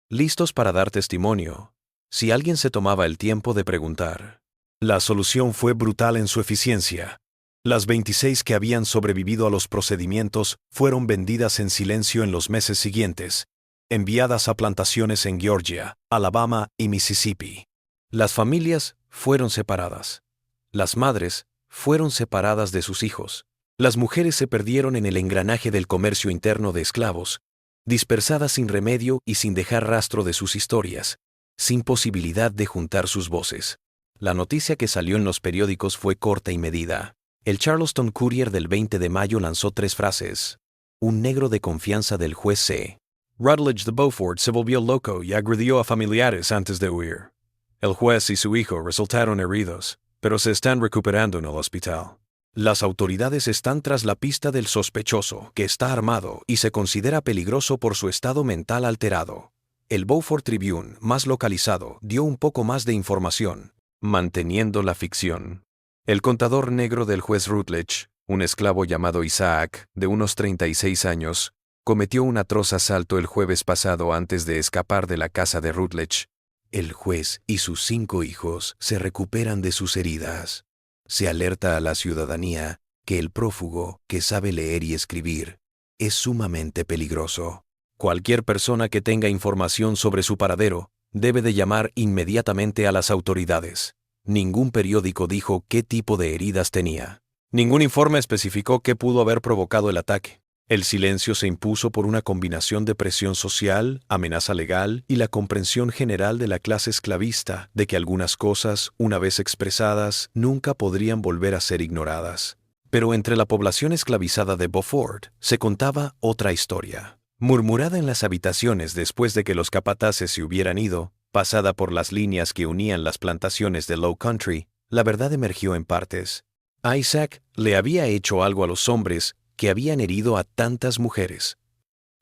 listos para dar testimonio, si alguien se tomaba el tiempo de preguntar. La solución fue brutal en su eficiencia. Las 26 que habían sobrevivido a los procedimientos fueron vendidas en silencio en los meses siguientes, enviadas a plantaciones en Georgia, Alabama y Mississippi. Las familias fueron separadas. Las madres fueron separadas de sus hijos. Las mujeres se perdieron en el engranaje del comercio interno de esclavos, dispersadas sin remedio y sin dejar rastro de sus historias, sin posibilidad de juntar sus voces. La noticia que salió en los periódicos fue corta y medida. El Charleston Courier del 20 de mayo lanzó 3 frases. Un negro de confianza del juez C. Rutledge de Beaufort se volvió loco y agredió a familiares antes de huir. El juez y su hijo resultaron heridos, pero se están recuperando en el hospital. Las autoridades están tras la pista del sospechoso, que está armado y se considera peligroso por su estado mental alterado. El Beaufort Tribune, más localizado, dio un poco más de información, manteniendo la ficción. El contador negro del juez Rutledge, un esclavo llamado Isaac, de unos 36 años, cometió un atroz asalto el jueves pasado antes de escapar de la casa de Rutledge. El juez y sus 5 hijos se recuperan de sus heridas. Se alerta a la ciudadanía que el prófugo, que sabe leer y escribir, es sumamente peligroso. Cualquier persona que tenga información sobre su paradero debe de llamar inmediatamente a las autoridades. Ningún periódico dijo qué tipo de heridas tenía. Ningún informe especificó qué pudo haber provocado el ataque. El silencio se impuso por una combinación de presión social, amenaza legal y la comprensión general de la clase esclavista de que algunas cosas, una vez expresadas, nunca podrían volver a ser ignoradas. Pero entre la población esclavizada de Beaufort se contaba otra historia. Murmurada en las habitaciones después de que los capataces se hubieran ido, pasada por las líneas que unían las plantaciones de Low Country, la verdad emergió en partes. Isaac le había hecho algo a los hombres que habían herido a tantas mujeres.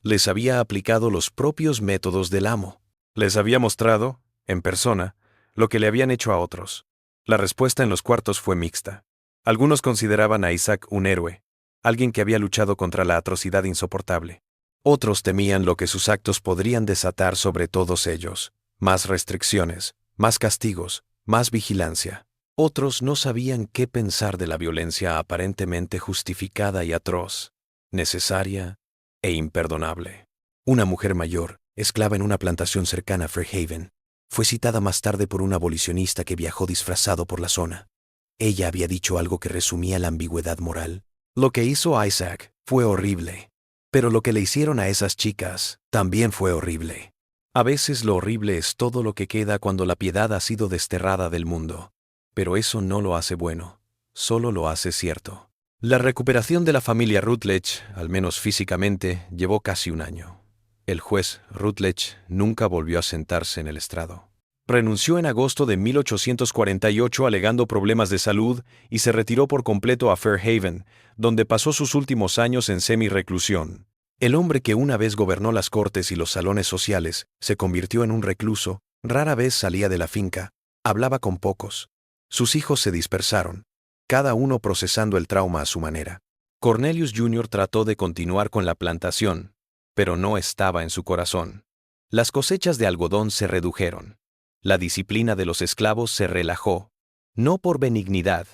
Les había aplicado los propios métodos del amo. Les había mostrado, en persona, lo que le habían hecho a otros. La respuesta en los cuartos fue mixta. Algunos consideraban a Isaac un héroe, alguien que había luchado contra la atrocidad insoportable. Otros temían lo que sus actos podrían desatar sobre todos ellos. Más restricciones, más castigos, más vigilancia. Otros no sabían qué pensar de la violencia aparentemente justificada y atroz, necesaria e imperdonable. Una mujer mayor, esclava en una plantación cercana a Fairhaven, fue citada más tarde por un abolicionista que viajó disfrazado por la zona. Ella había dicho algo que resumía la ambigüedad moral. Lo que hizo Isaac fue horrible, pero lo que le hicieron a esas chicas también fue horrible. A veces lo horrible es todo lo que queda cuando la piedad ha sido desterrada del mundo. Pero eso no lo hace bueno, solo lo hace cierto. La recuperación de la familia Rutledge, al menos físicamente, llevó casi un año. El juez Rutledge nunca volvió a sentarse en el estrado. Renunció en agosto de 1848 alegando problemas de salud y se retiró por completo a Fairhaven, donde pasó sus últimos años en semi-reclusión. El hombre que una vez gobernó las cortes y los salones sociales se convirtió en un recluso, rara vez salía de la finca, hablaba con pocos. Sus hijos se dispersaron, cada uno procesando el trauma a su manera. Cornelius Jr. trató de continuar con la plantación, pero no estaba en su corazón. Las cosechas de algodón se redujeron. La disciplina de los esclavos se relajó, no por benignidad,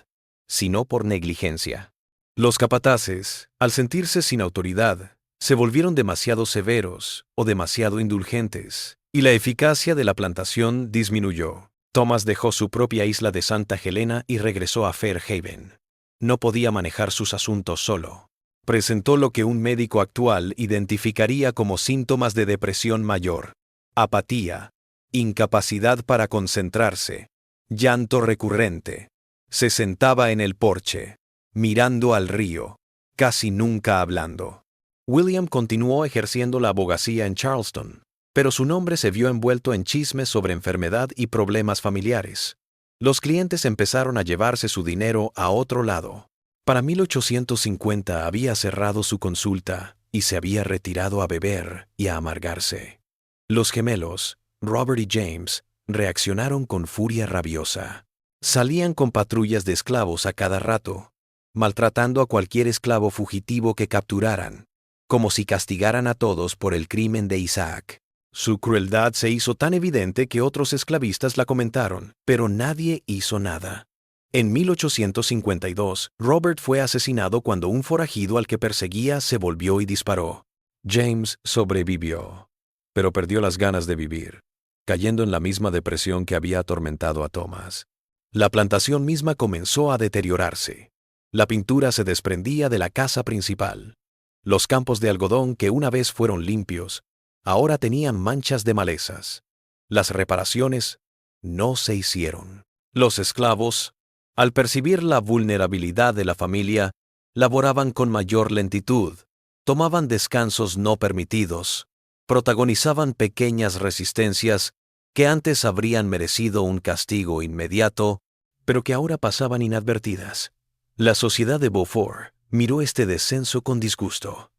sino por negligencia. Los capataces, al sentirse sin autoridad, se volvieron demasiado severos o demasiado indulgentes, y la eficacia de la plantación disminuyó. Thomas dejó su propia isla de Santa Helena y regresó a Fairhaven. No podía manejar sus asuntos solo. Presentó lo que un médico actual identificaría como síntomas de depresión mayor: apatía, incapacidad para concentrarse, llanto recurrente. Se sentaba en el porche, mirando al río, casi nunca hablando. William continuó ejerciendo la abogacía en Charleston, pero su nombre se vio envuelto en chismes sobre enfermedad y problemas familiares. Los clientes empezaron a llevarse su dinero a otro lado. Para 1850 había cerrado su consulta y se había retirado a beber y a amargarse. Los gemelos, Robert y James, reaccionaron con furia rabiosa. Salían con patrullas de esclavos a cada rato, maltratando a cualquier esclavo fugitivo que capturaran, como si castigaran a todos por el crimen de Isaac. Su crueldad se hizo tan evidente que otros esclavistas la comentaron, pero nadie hizo nada. En 1852, Robert fue asesinado cuando un forajido al que perseguía se volvió y disparó. James sobrevivió, pero perdió las ganas de vivir, cayendo en la misma depresión que había atormentado a Thomas. La plantación misma comenzó a deteriorarse. La pintura se desprendía de la casa principal. Los campos de algodón que una vez fueron limpios, ahora tenían manchas de malezas. Las reparaciones no se hicieron. Los esclavos, al percibir la vulnerabilidad de la familia, laboraban con mayor lentitud, tomaban descansos no permitidos, protagonizaban pequeñas resistencias que antes habrían merecido un castigo inmediato, pero que ahora pasaban inadvertidas. La sociedad de Beaufort miró este descenso con disgusto.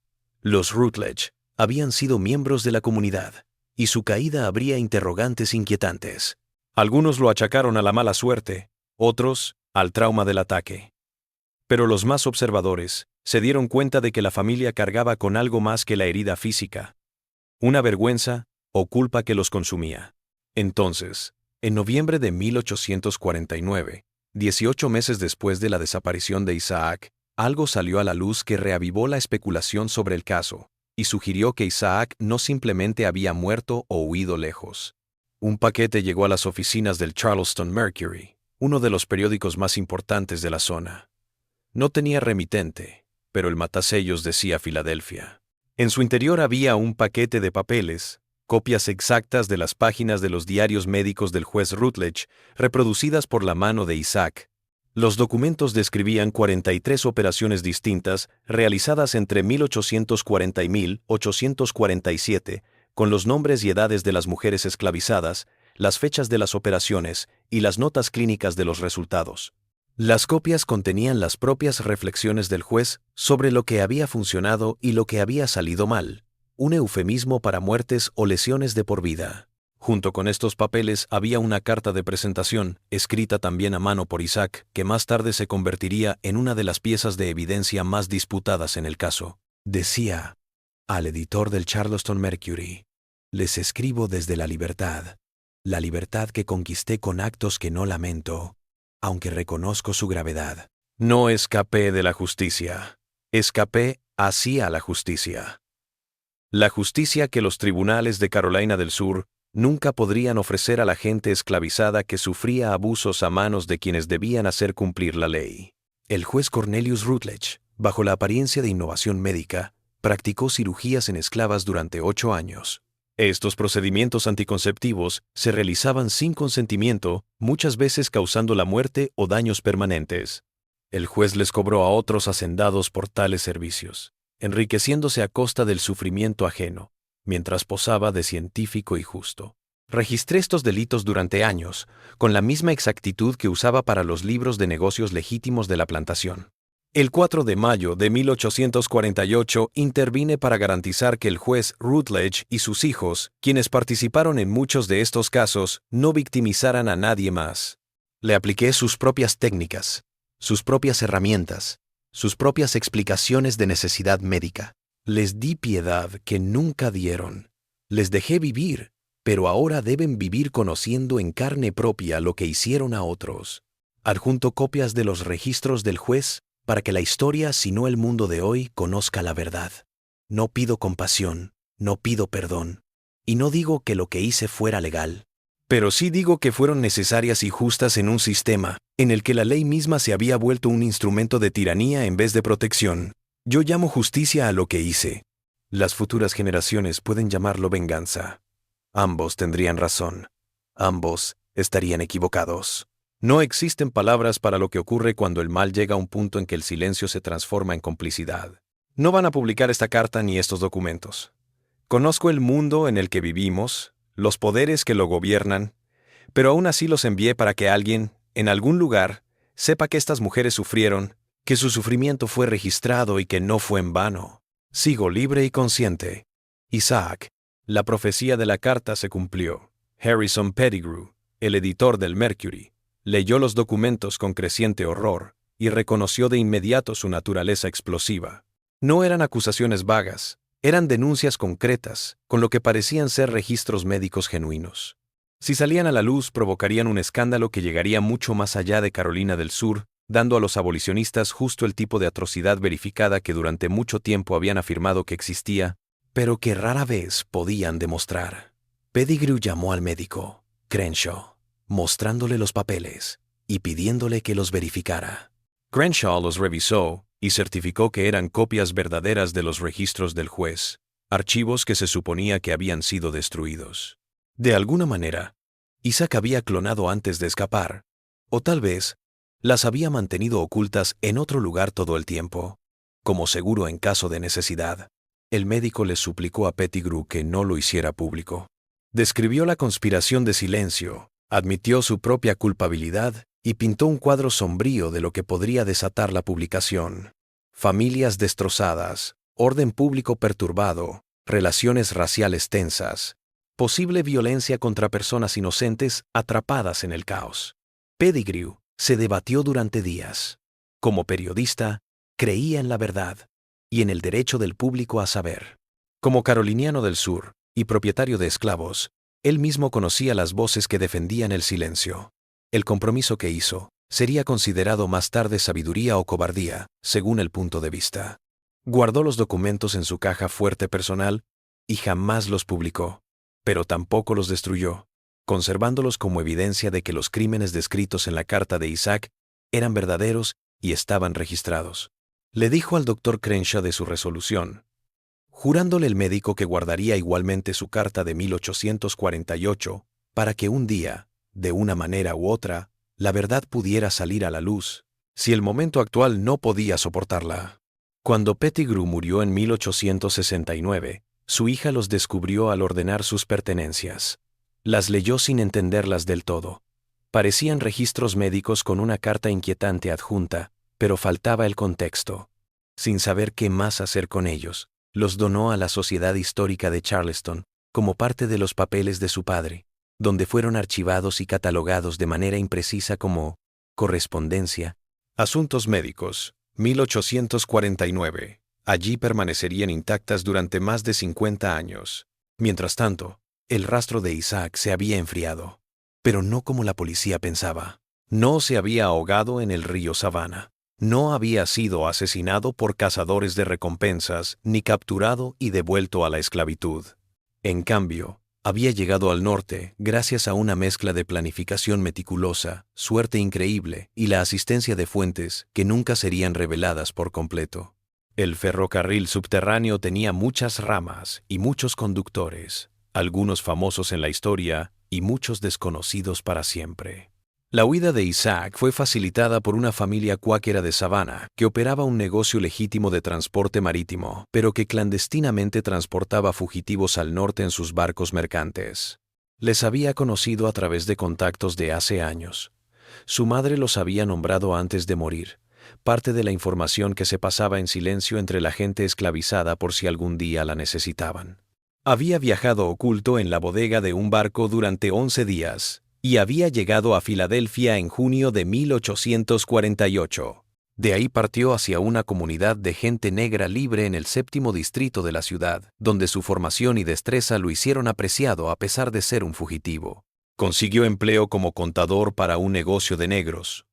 Los Rutledge habían sido miembros de la comunidad, y su caída habría interrogantes inquietantes. Algunos lo achacaron a la mala suerte, otros al trauma del ataque. Pero los más observadores se dieron cuenta de que la familia cargaba con algo más que la herida física, una vergüenza o culpa que los consumía. Entonces, en noviembre de 1849, 18 meses después de la desaparición de Isaac, algo salió a la luz que reavivó la especulación sobre el caso y sugirió que Isaac no simplemente había muerto o huido lejos. Un paquete llegó a las oficinas del Charleston Mercury, uno de los periódicos más importantes de la zona. No tenía remitente, pero el matasellos decía Filadelfia. En su interior había un paquete de papeles, copias exactas de las páginas de los diarios médicos del juez Rutledge, reproducidas por la mano de Isaac. Los documentos describían 43 operaciones distintas realizadas entre 1840 y 1847, con los nombres y edades de las mujeres esclavizadas, las fechas de las operaciones y las notas clínicas de los resultados. Las copias contenían las propias reflexiones del juez sobre lo que había funcionado y lo que había salido mal, un eufemismo para muertes o lesiones de por vida. Junto con estos papeles había una carta de presentación, escrita también a mano por Isaac, que más tarde se convertiría en una de las piezas de evidencia más disputadas en el caso. Decía: al editor del Charleston Mercury, les escribo desde la libertad que conquisté con actos que no lamento, aunque reconozco su gravedad. No escapé de la justicia, escapé hacia la justicia. La justicia que los tribunales de Carolina del Sur nunca podrían ofrecer a la gente esclavizada que sufría abusos a manos de quienes debían hacer cumplir la ley. El juez Cornelius Rutledge, bajo la apariencia de innovación médica, practicó cirugías en esclavas durante 8 años. Estos procedimientos anticonceptivos se realizaban sin consentimiento, muchas veces causando la muerte o daños permanentes. El juez les cobró a otros hacendados por tales servicios, enriqueciéndose a costa del sufrimiento ajeno, mientras posaba de científico y justo. Registré estos delitos durante años, con la misma exactitud que usaba para los libros de negocios legítimos de la plantación. El 4 de mayo de 1848 intervine para garantizar que el juez Rutledge y sus hijos, quienes participaron en muchos de estos casos, no victimizaran a nadie más. Le apliqué sus propias técnicas, sus propias herramientas, sus propias explicaciones de necesidad médica. Les di piedad que nunca dieron. Les dejé vivir, pero ahora deben vivir conociendo en carne propia lo que hicieron a otros. Adjunto copias de los registros del juez para que la historia, si no el mundo de hoy, conozca la verdad. No pido compasión, no pido perdón, y no digo que lo que hice fuera legal. Pero sí digo que fueron necesarias y justas en un sistema en el que la ley misma se había vuelto un instrumento de tiranía en vez de protección. Yo llamo justicia a lo que hice. Las futuras generaciones pueden llamarlo venganza. Ambos tendrían razón. Ambos estarían equivocados. No existen palabras para lo que ocurre cuando el mal llega a un punto en que el silencio se transforma en complicidad. No van a publicar esta carta ni estos documentos. Conozco el mundo en el que vivimos, los poderes que lo gobiernan, pero aún así los envié para que alguien, en algún lugar, sepa que estas mujeres sufrieron, que su sufrimiento fue registrado y que no fue en vano. Sigo libre y consciente. Isaac. La profecía de la carta se cumplió. Harrison Pettigrew, el editor del Mercury, leyó los documentos con creciente horror y reconoció de inmediato su naturaleza explosiva. No eran acusaciones vagas, eran denuncias concretas, con lo que parecían ser registros médicos genuinos. Si salían a la luz, provocarían un escándalo que llegaría mucho más allá de Carolina del Sur, dando a los abolicionistas justo el tipo de atrocidad verificada que durante mucho tiempo habían afirmado que existía, pero que rara vez podían demostrar. Pettigrew llamó al médico, Crenshaw, mostrándole los papeles y pidiéndole que los verificara. Crenshaw los revisó y certificó que eran copias verdaderas de los registros del juez, archivos que se suponía que habían sido destruidos. De alguna manera, Isaac había clonado antes de escapar, o tal vez las había mantenido ocultas en otro lugar todo el tiempo, como seguro en caso de necesidad. El médico le suplicó a Pettigrew que no lo hiciera público. Describió la conspiración de silencio, admitió su propia culpabilidad y pintó un cuadro sombrío de lo que podría desatar la publicación. Familias destrozadas, orden público perturbado, relaciones raciales tensas, posible violencia contra personas inocentes atrapadas en el caos. Pettigrew se debatió durante días. Como periodista, creía en la verdad y en el derecho del público a saber. Como caroliniano del sur y propietario de esclavos, él mismo conocía las voces que defendían el silencio. El compromiso que hizo sería considerado más tarde sabiduría o cobardía, según el punto de vista. Guardó los documentos en su caja fuerte personal y jamás los publicó, pero tampoco los destruyó, conservándolos como evidencia de que los crímenes descritos en la carta de Isaac eran verdaderos y estaban registrados. Le dijo al doctor Crenshaw de su resolución, jurándole el médico que guardaría igualmente su carta de 1848 para que un día, de una manera u otra, la verdad pudiera salir a la luz, si el momento actual no podía soportarla. Cuando Pettigrew murió en 1869, su hija los descubrió al ordenar sus pertenencias. Las leyó sin entenderlas del todo. Parecían registros médicos con una carta inquietante adjunta, pero faltaba el contexto. Sin saber qué más hacer con ellos, los donó a la Sociedad Histórica de Charleston como parte de los papeles de su padre, donde fueron archivados y catalogados de manera imprecisa como correspondencia, asuntos médicos, 1849. Allí permanecerían intactas durante más de 50 años. Mientras tanto, el rastro de Isaac se había enfriado, pero no como la policía pensaba. No se había ahogado en el río Savannah. No había sido asesinado por cazadores de recompensas, ni capturado y devuelto a la esclavitud. En cambio, había llegado al norte gracias a una mezcla de planificación meticulosa, suerte increíble y la asistencia de fuentes que nunca serían reveladas por completo. El ferrocarril subterráneo tenía muchas ramas y muchos conductores. algunos famosos en la historia y muchos desconocidos para siempre. La huida de Isaac fue facilitada por una familia cuáquera de Savannah que operaba un negocio legítimo de transporte marítimo, pero que clandestinamente transportaba fugitivos al norte en sus barcos mercantes. Les había conocido a través de contactos de hace años. Su madre los había nombrado antes de morir, parte de la información que se pasaba en silencio entre la gente esclavizada por si algún día la necesitaban. Había viajado oculto en la bodega de un barco durante 11 días y había llegado a Filadelfia en junio de 1848. De ahí partió hacia una comunidad de gente negra libre en el 7º distrito de la ciudad, donde su formación y destreza lo hicieron apreciado a pesar de ser un fugitivo. Consiguió empleo como contador para un negocio de negros,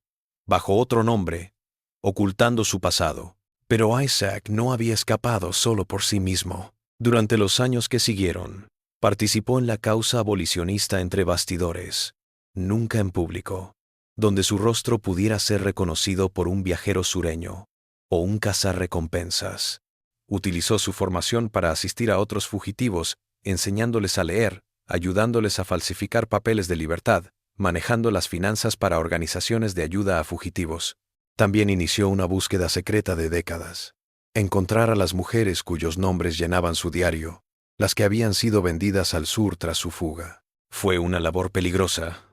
bajo otro nombre, ocultando su pasado. Pero Isaac no había escapado solo por sí mismo. Durante los años que siguieron, participó en la causa abolicionista entre bastidores, nunca en público, donde su rostro pudiera ser reconocido por un viajero sureño o un cazarrecompensas. Utilizó su formación para asistir a otros fugitivos, enseñándoles a leer, ayudándoles a falsificar papeles de libertad, manejando las finanzas para organizaciones de ayuda a fugitivos. También inició una búsqueda secreta de décadas. Encontrar a las mujeres cuyos nombres llenaban su diario, las que habían sido vendidas al sur tras su fuga. Fue una labor peligrosa,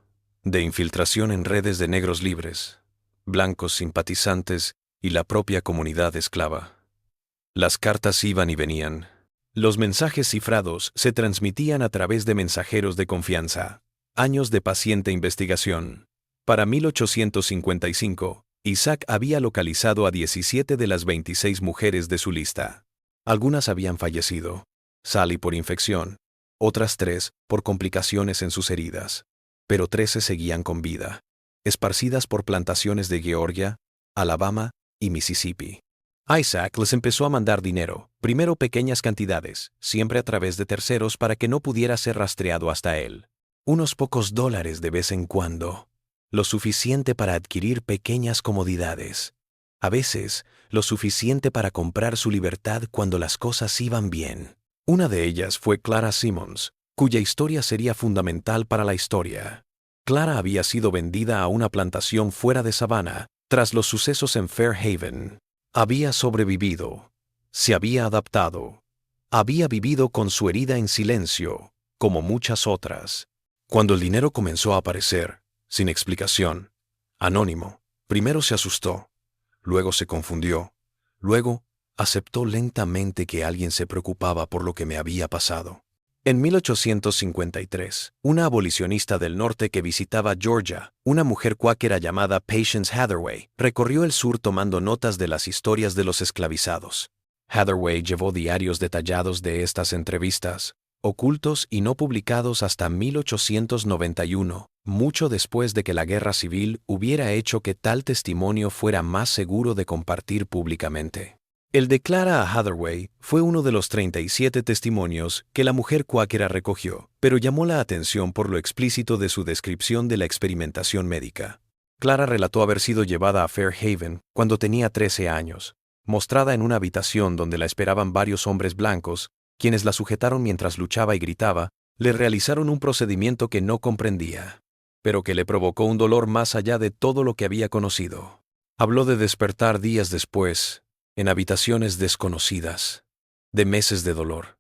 de infiltración en redes de negros libres, blancos simpatizantes y la propia comunidad esclava. Las cartas iban y venían. Los mensajes cifrados se transmitían a través de mensajeros de confianza. Años de paciente investigación. Para 1855, Isaac había localizado a 17 de las 26 mujeres de su lista. Algunas habían fallecido, Sally por infección, otras 3 por complicaciones en sus heridas, pero 13 seguían con vida, esparcidas por plantaciones de Georgia, Alabama y Mississippi. Isaac les empezó a mandar dinero, primero pequeñas cantidades, siempre a través de terceros para que no pudiera ser rastreado hasta él. Unos pocos dólares de vez en cuando, lo suficiente para adquirir pequeñas comodidades. A veces, lo suficiente para comprar su libertad cuando las cosas iban bien. Una de ellas fue Clara Simmons, cuya historia sería fundamental para la historia. Clara había sido vendida a una plantación fuera de Savannah tras los sucesos en Fairhaven. Había sobrevivido, se había adaptado, había vivido con su herida en silencio, como muchas otras. Cuando el dinero comenzó a aparecer, sin explicación, anónimo, primero se asustó, luego se confundió, luego aceptó lentamente que alguien se preocupaba por lo que me había pasado. En 1853, una abolicionista del norte que visitaba Georgia, una mujer cuáquera llamada Patience Hathaway, recorrió el sur tomando notas de las historias de los esclavizados. Hathaway llevó diarios detallados de estas entrevistas, ocultos y no publicados hasta 1891, mucho después de que la guerra civil hubiera hecho que tal testimonio fuera más seguro de compartir públicamente. El de Clara a Hathaway fue uno de los 37 testimonios que la mujer cuáquera recogió, pero llamó la atención por lo explícito de su descripción de la experimentación médica. Clara relató haber sido llevada a Fairhaven cuando tenía 13 años, mostrada en una habitación donde la esperaban varios hombres blancos, quienes la sujetaron mientras luchaba y gritaba, le realizaron un procedimiento que no comprendía, pero que le provocó un dolor más allá de todo lo que había conocido. Habló de despertar días después, en habitaciones desconocidas, de meses de dolor,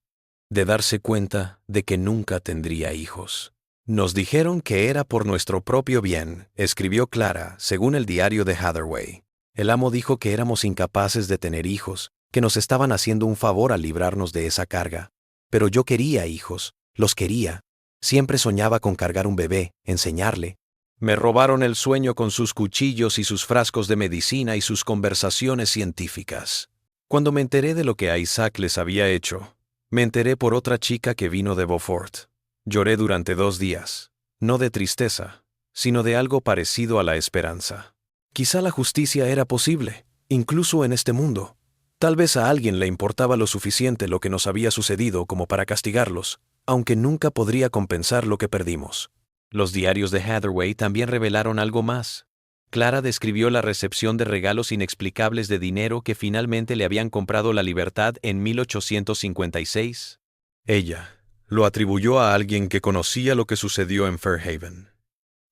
de darse cuenta de que nunca tendría hijos. Nos dijeron que era por nuestro propio bien, escribió Clara, según el diario de Hathaway. El amo dijo que éramos incapaces de tener hijos, que nos estaban haciendo un favor al librarnos de esa carga. Pero yo quería hijos, los quería. Siempre soñaba con cargar un bebé, enseñarle. Me robaron el sueño con sus cuchillos y sus frascos de medicina y sus conversaciones científicas. Cuando me enteré de lo que a Isaac les había hecho, me enteré por otra chica que vino de Beaufort. Lloré durante 2 días, no de tristeza, sino de algo parecido a la esperanza. Quizá la justicia era posible, incluso en este mundo. Tal vez a alguien le importaba lo suficiente lo que nos había sucedido como para castigarlos, aunque nunca podría compensar lo que perdimos. Los diarios de Hathaway también revelaron algo más. Clara describió la recepción de regalos inexplicables de dinero que finalmente le habían comprado la libertad en 1856. Ella, Lo atribuyó a alguien que conocía lo que sucedió en Fairhaven.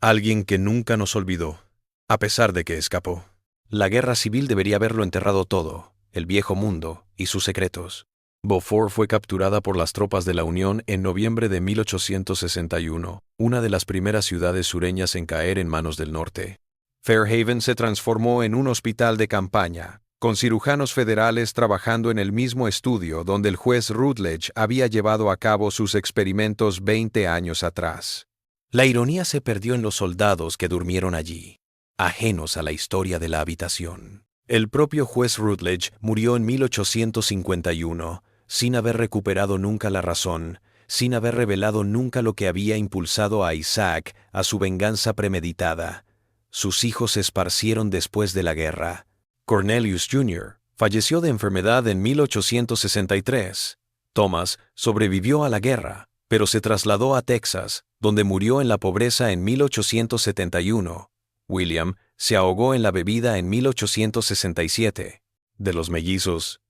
Alguien que nunca nos olvidó, a pesar de que escapó. La guerra civil debería haberlo enterrado todo, el viejo mundo y sus secretos. Beaufort fue capturada por las tropas de la Unión en noviembre de 1861, una de las primeras ciudades sureñas en caer en manos del norte. Fairhaven se transformó en un hospital de campaña, con cirujanos federales trabajando en el mismo estudio donde el juez Rutledge había llevado a cabo sus experimentos 20 años atrás. La ironía se perdió en los soldados que durmieron allí, ajenos a la historia de la habitación. El propio juez Rutledge murió en 1851, sin haber recuperado nunca la razón, sin haber revelado nunca lo que había impulsado a Isaac a su venganza premeditada. Sus hijos se esparcieron después de la guerra. Cornelius Jr. falleció de enfermedad en 1863. Thomas sobrevivió a la guerra, pero se trasladó a Texas, donde murió en la pobreza en 1871. William se ahogó en la bebida en 1867. De los mellizos,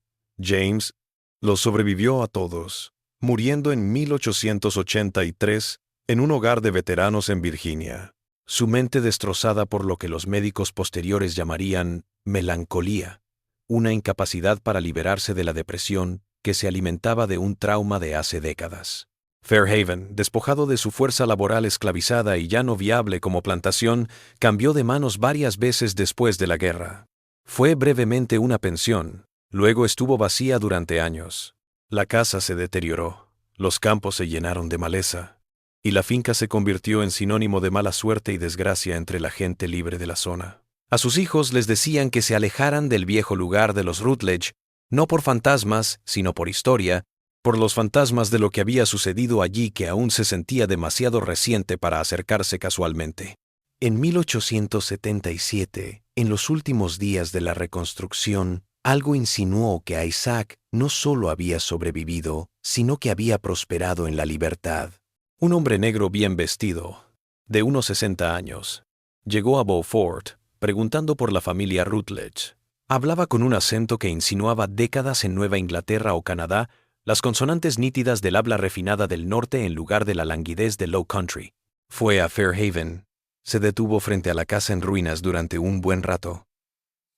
James los sobrevivió a todos, muriendo en 1883 en un hogar de veteranos en Virginia. Su mente destrozada por lo que los médicos posteriores llamarían melancolía, una incapacidad para liberarse de la depresión que se alimentaba de un trauma de hace décadas. Fairhaven, despojado de su fuerza laboral esclavizada y ya no viable como plantación, cambió de manos varias veces después de la guerra. Fue brevemente una pensión, luego estuvo vacía durante años. La casa se deterioró, los campos se llenaron de maleza, y la finca se convirtió en sinónimo de mala suerte y desgracia entre la gente libre de la zona. A sus hijos les decían que se alejaran del viejo lugar de los Rutledge, no por fantasmas, sino por historia, por los fantasmas de lo que había sucedido allí que aún se sentía demasiado reciente para acercarse casualmente. En 1877, en los últimos días de la reconstrucción, algo insinuó que Isaac no solo había sobrevivido, sino que había prosperado en la libertad. Un hombre negro bien vestido, de unos 60 años, llegó a Beaufort, preguntando por la familia Rutledge. Hablaba con un acento que insinuaba décadas en Nueva Inglaterra o Canadá, las consonantes nítidas del habla refinada del norte en lugar de la languidez del Low Country. Fue a Fairhaven. Se detuvo frente a la casa en ruinas durante un buen rato.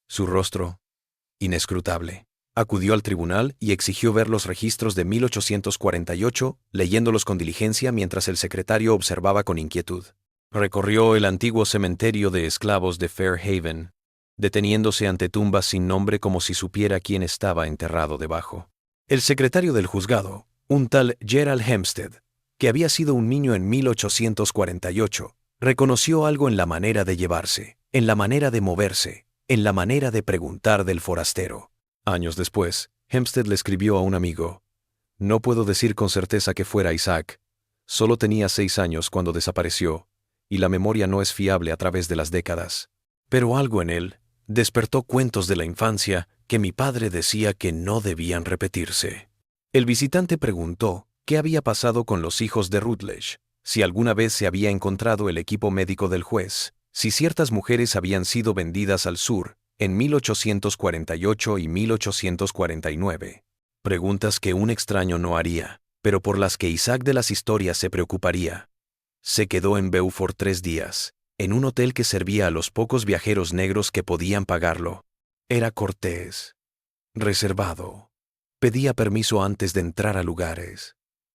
Su rostro, inescrutable. Acudió al tribunal y exigió ver los registros de 1848, leyéndolos con diligencia mientras el secretario observaba con inquietud. Recorrió el antiguo cementerio de esclavos de Fairhaven, deteniéndose ante tumbas sin nombre como si supiera quién estaba enterrado debajo. El secretario del juzgado, un tal Gerald Hempstead, que había sido un niño en 1848, reconoció algo en la manera de llevarse, en la manera de moverse, en la manera de preguntar del forastero. Años después, Hempstead le escribió a un amigo: «No puedo decir con certeza que fuera Isaac. Solo tenía 6 años cuando desapareció, y la memoria no es fiable a través de las décadas. Pero algo en él despertó cuentos de la infancia que mi padre decía que no debían repetirse». El visitante preguntó qué había pasado con los hijos de Rutledge, si alguna vez se había encontrado el equipo médico del juez, si ciertas mujeres habían sido vendidas al sur en 1848 y 1849. Preguntas que un extraño no haría, pero por las que Isaac de las historias se preocuparía. Se quedó en Beaufort 3 días, en un hotel que servía a los pocos viajeros negros que podían pagarlo. Era cortés, reservado, pedía permiso antes de entrar a lugares,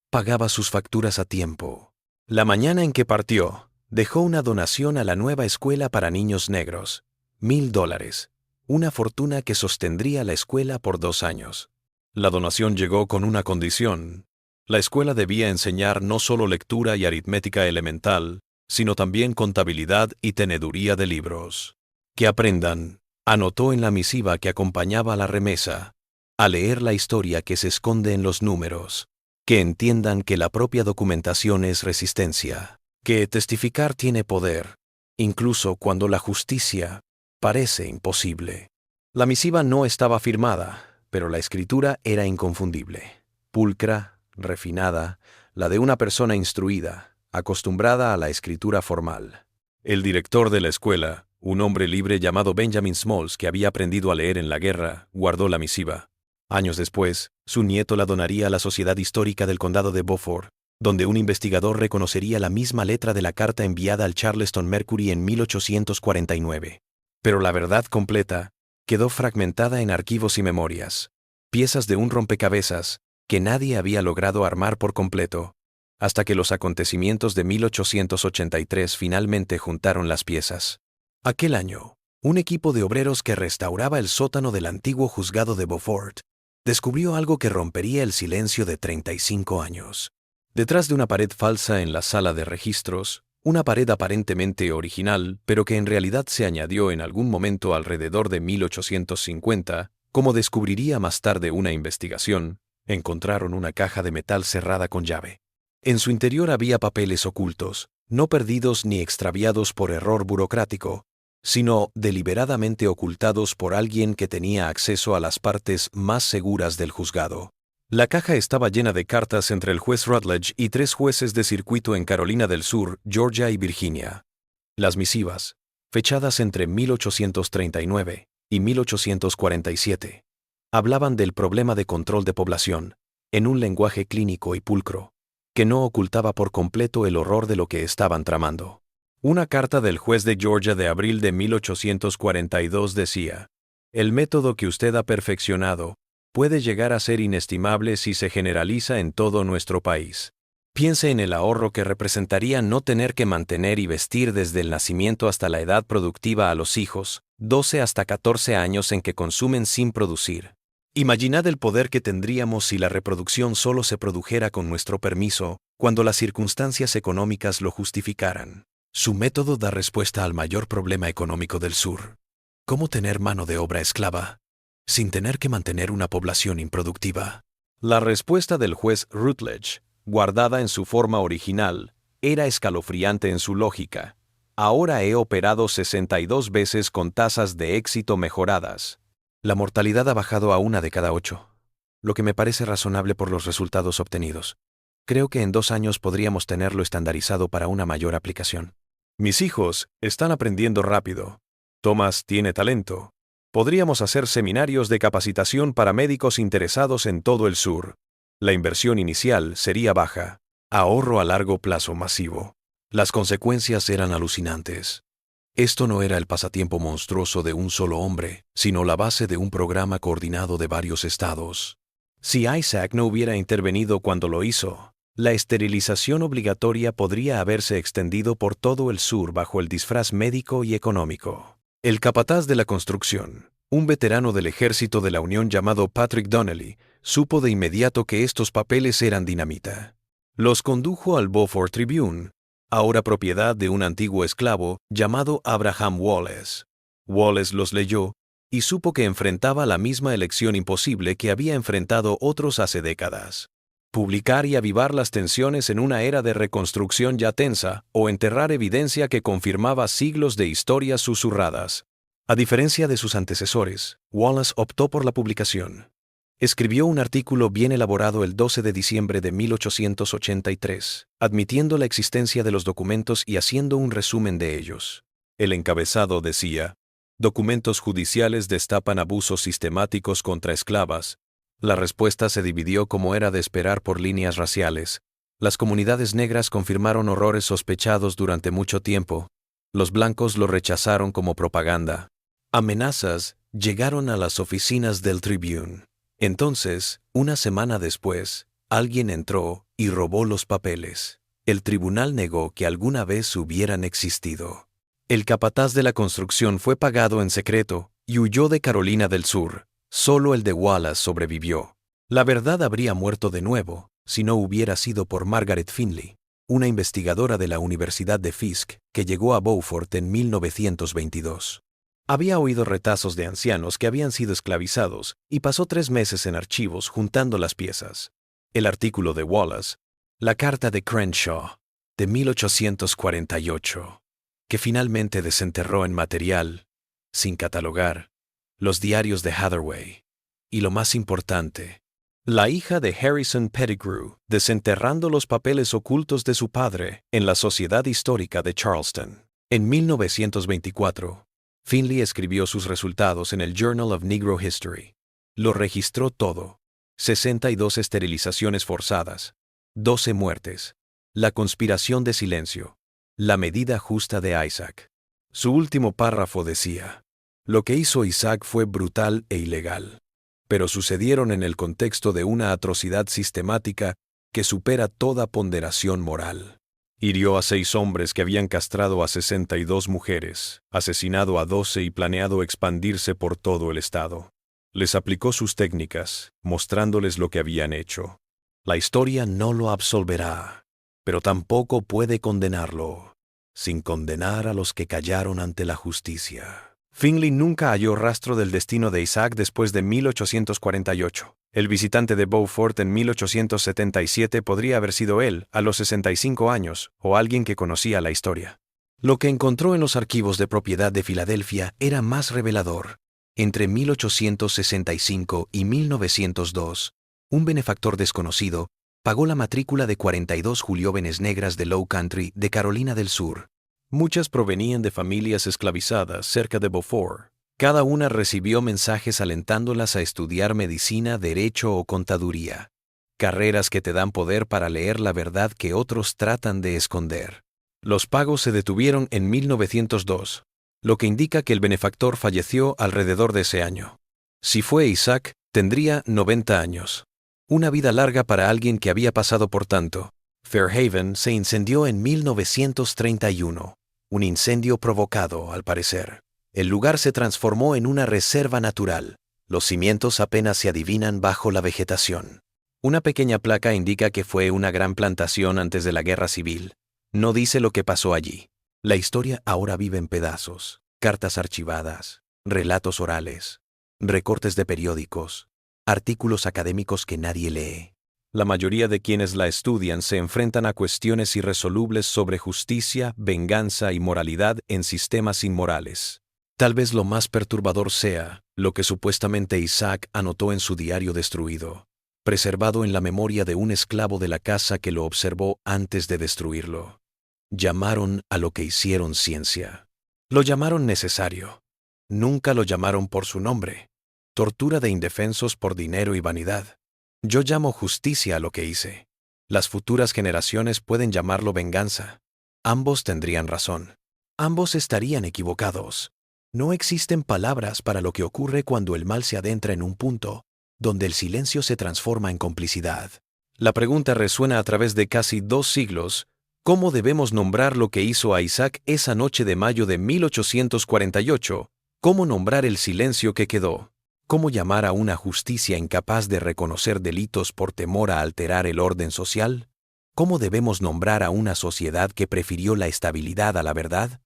pagaba sus facturas a tiempo. La mañana en que partió, dejó una donación a la nueva escuela para niños negros, $1,000, una fortuna que sostendría la escuela por 2 años. La donación llegó con una condición. La escuela debía enseñar no solo lectura y aritmética elemental, sino también contabilidad y teneduría de libros. Que aprendan, anotó en la misiva que acompañaba la remesa, a leer la historia que se esconde en los números, que entiendan que la propia documentación es resistencia, que testificar tiene poder, incluso cuando la justicia parece imposible. La misiva no estaba firmada, pero la escritura era inconfundible, pulcra, refinada, la de una persona instruida, acostumbrada a la escritura formal. El director de la escuela, un hombre libre llamado Benjamin Smalls que había aprendido a leer en la guerra, guardó la misiva. Años después, su nieto la donaría a la Sociedad Histórica del Condado de Beaufort. donde un investigador reconocería la misma letra de la carta enviada al Charleston Mercury en 1849. Pero la verdad completa quedó fragmentada en archivos y memorias, piezas de un rompecabezas que nadie había logrado armar por completo, hasta que los acontecimientos de 1883 finalmente juntaron las piezas. Aquel año, un equipo de obreros que restauraba el sótano del antiguo juzgado de Beaufort descubrió algo que rompería el silencio de 35 años. Detrás de una pared falsa en la sala de registros, una pared aparentemente original, pero que en realidad se añadió en algún momento alrededor de 1850, como descubriría más tarde una investigación, encontraron una caja de metal cerrada con llave. En su interior había papeles ocultos, no perdidos ni extraviados por error burocrático, sino deliberadamente ocultados por alguien que tenía acceso a las partes más seguras del juzgado. La caja estaba llena de cartas entre el juez Rutledge y 3 jueces de circuito en Carolina del Sur, Georgia y Virginia. Las misivas, fechadas entre 1839 y 1847, hablaban del problema de control de población, en un lenguaje clínico y pulcro, que no ocultaba por completo el horror de lo que estaban tramando. Una carta del juez de Georgia de abril de 1842 decía: «El método que usted ha perfeccionado puede llegar a ser inestimable si se generaliza en todo nuestro país. Piense en el ahorro que representaría no tener que mantener y vestir desde el nacimiento hasta la edad productiva a los hijos, 12 hasta 14 años en que consumen sin producir. Imaginad el poder que tendríamos si la reproducción solo se produjera con nuestro permiso, cuando las circunstancias económicas lo justificaran». Su método da respuesta al mayor problema económico del sur: ¿cómo tener mano de obra esclava sin tener que mantener una población improductiva? La respuesta del juez Rutledge, guardada en su forma original, era escalofriante en su lógica. Ahora he operado 62 veces con tasas de éxito mejoradas. La mortalidad ha bajado a 1 de cada 8, lo que me parece razonable por los resultados obtenidos. Creo que en 2 años podríamos tenerlo estandarizado para una mayor aplicación. Mis hijos están aprendiendo rápido. Thomas tiene talento. Podríamos hacer seminarios de capacitación para médicos interesados en todo el sur. La inversión inicial sería baja. Ahorro a largo plazo masivo. Las consecuencias eran alucinantes. Esto no era el pasatiempo monstruoso de un solo hombre, sino la base de un programa coordinado de varios estados. Si Isaac no hubiera intervenido cuando lo hizo, la esterilización obligatoria podría haberse extendido por todo el sur bajo el disfraz médico y económico. El capataz de la construcción, un veterano del ejército de la Unión llamado Patrick Donnelly, supo de inmediato que estos papeles eran dinamita. Los condujo al Beaufort Tribune, ahora propiedad de un antiguo esclavo llamado Abraham Wallace. Wallace los leyó y supo que enfrentaba la misma elección imposible que había enfrentado otros hace décadas: publicar y avivar las tensiones en una era de reconstrucción ya tensa, o enterrar evidencia que confirmaba siglos de historias susurradas. A diferencia de sus antecesores, Wallace optó por la publicación. Escribió un artículo bien elaborado el 12 de diciembre de 1883, admitiendo la existencia de los documentos y haciendo un resumen de ellos. El encabezado decía: «Documentos judiciales destapan abusos sistemáticos contra esclavas». La respuesta se dividió, como era de esperar, por líneas raciales. Las comunidades negras confirmaron horrores sospechados durante mucho tiempo. Los blancos lo rechazaron como propaganda. Amenazas llegaron a las oficinas del Tribune. Entonces, una semana después, alguien entró y robó los papeles. El tribunal negó que alguna vez hubieran existido. El capataz de la construcción fue pagado en secreto y huyó de Carolina del Sur. Solo el de Wallace sobrevivió. La verdad habría muerto de nuevo si no hubiera sido por Margaret Finley, una investigadora de la Universidad de Fisk que llegó a Beaufort en 1922. Había oído retazos de ancianos que habían sido esclavizados y pasó 3 meses en archivos juntando las piezas. El artículo de Wallace, la carta de Crenshaw, de 1848, que finalmente desenterró en material, sin catalogar, los diarios de Hathaway, y lo más importante, la hija de Harrison Pettigrew, desenterrando los papeles ocultos de su padre en la Sociedad Histórica de Charleston. En 1924, Finley escribió sus resultados en el Journal of Negro History. Lo registró todo: 62 esterilizaciones forzadas, 12 muertes. La conspiración de silencio. La medida justa de Isaac. Su último párrafo decía: lo que hizo Isaac fue brutal e ilegal, pero sucedieron en el contexto de una atrocidad sistemática que supera toda ponderación moral. Hirió a 6 hombres que habían castrado a 62 mujeres, asesinado a 12 y planeado expandirse por todo el estado. Les aplicó sus técnicas, mostrándoles lo que habían hecho. La historia no lo absolverá, pero tampoco puede condenarlo, sin condenar a los que callaron ante la justicia. Finley nunca halló rastro del destino de Isaac después de 1848. El visitante de Beaufort en 1877 podría haber sido él, a los 65 años, o alguien que conocía la historia. Lo que encontró en los archivos de propiedad de Filadelfia era más revelador. Entre 1865 y 1902, un benefactor desconocido pagó la matrícula de 42 julióvenes negras de Low Country de Carolina del Sur. Muchas provenían de familias esclavizadas cerca de Beaufort. Cada una recibió mensajes alentándolas a estudiar medicina, derecho o contaduría. Carreras que te dan poder para leer la verdad que otros tratan de esconder. Los pagos se detuvieron en 1902, lo que indica que el benefactor falleció alrededor de ese año. Si fue Isaac, tendría 90 años. Una vida larga para alguien que había pasado por tanto. Fairhaven se incendió en 1931. Un incendio provocado, al parecer. El lugar se transformó en una reserva natural. Los cimientos apenas se adivinan bajo la vegetación. Una pequeña placa indica que fue una gran plantación antes de la Guerra Civil. No dice lo que pasó allí. La historia ahora vive en pedazos. Cartas archivadas, relatos orales, recortes de periódicos, artículos académicos que nadie lee. La mayoría de quienes la estudian se enfrentan a cuestiones irresolubles sobre justicia, venganza y moralidad en sistemas inmorales. Tal vez lo más perturbador sea lo que supuestamente Isaac anotó en su diario destruido, preservado en la memoria de un esclavo de la casa que lo observó antes de destruirlo. Llamaron a lo que hicieron ciencia. Lo llamaron necesario. Nunca lo llamaron por su nombre. Tortura de indefensos por dinero y vanidad. Yo llamo justicia a lo que hice. Las futuras generaciones pueden llamarlo venganza. Ambos tendrían razón. Ambos estarían equivocados. No existen palabras para lo que ocurre cuando el mal se adentra en un punto donde el silencio se transforma en complicidad. La pregunta resuena a través de casi 2 siglos. ¿Cómo debemos nombrar lo que hizo a Isaac esa noche de mayo de 1848? ¿Cómo nombrar el silencio que quedó? ¿Cómo llamar a una justicia incapaz de reconocer delitos por temor a alterar el orden social? ¿Cómo debemos nombrar a una sociedad que prefirió la estabilidad a la verdad?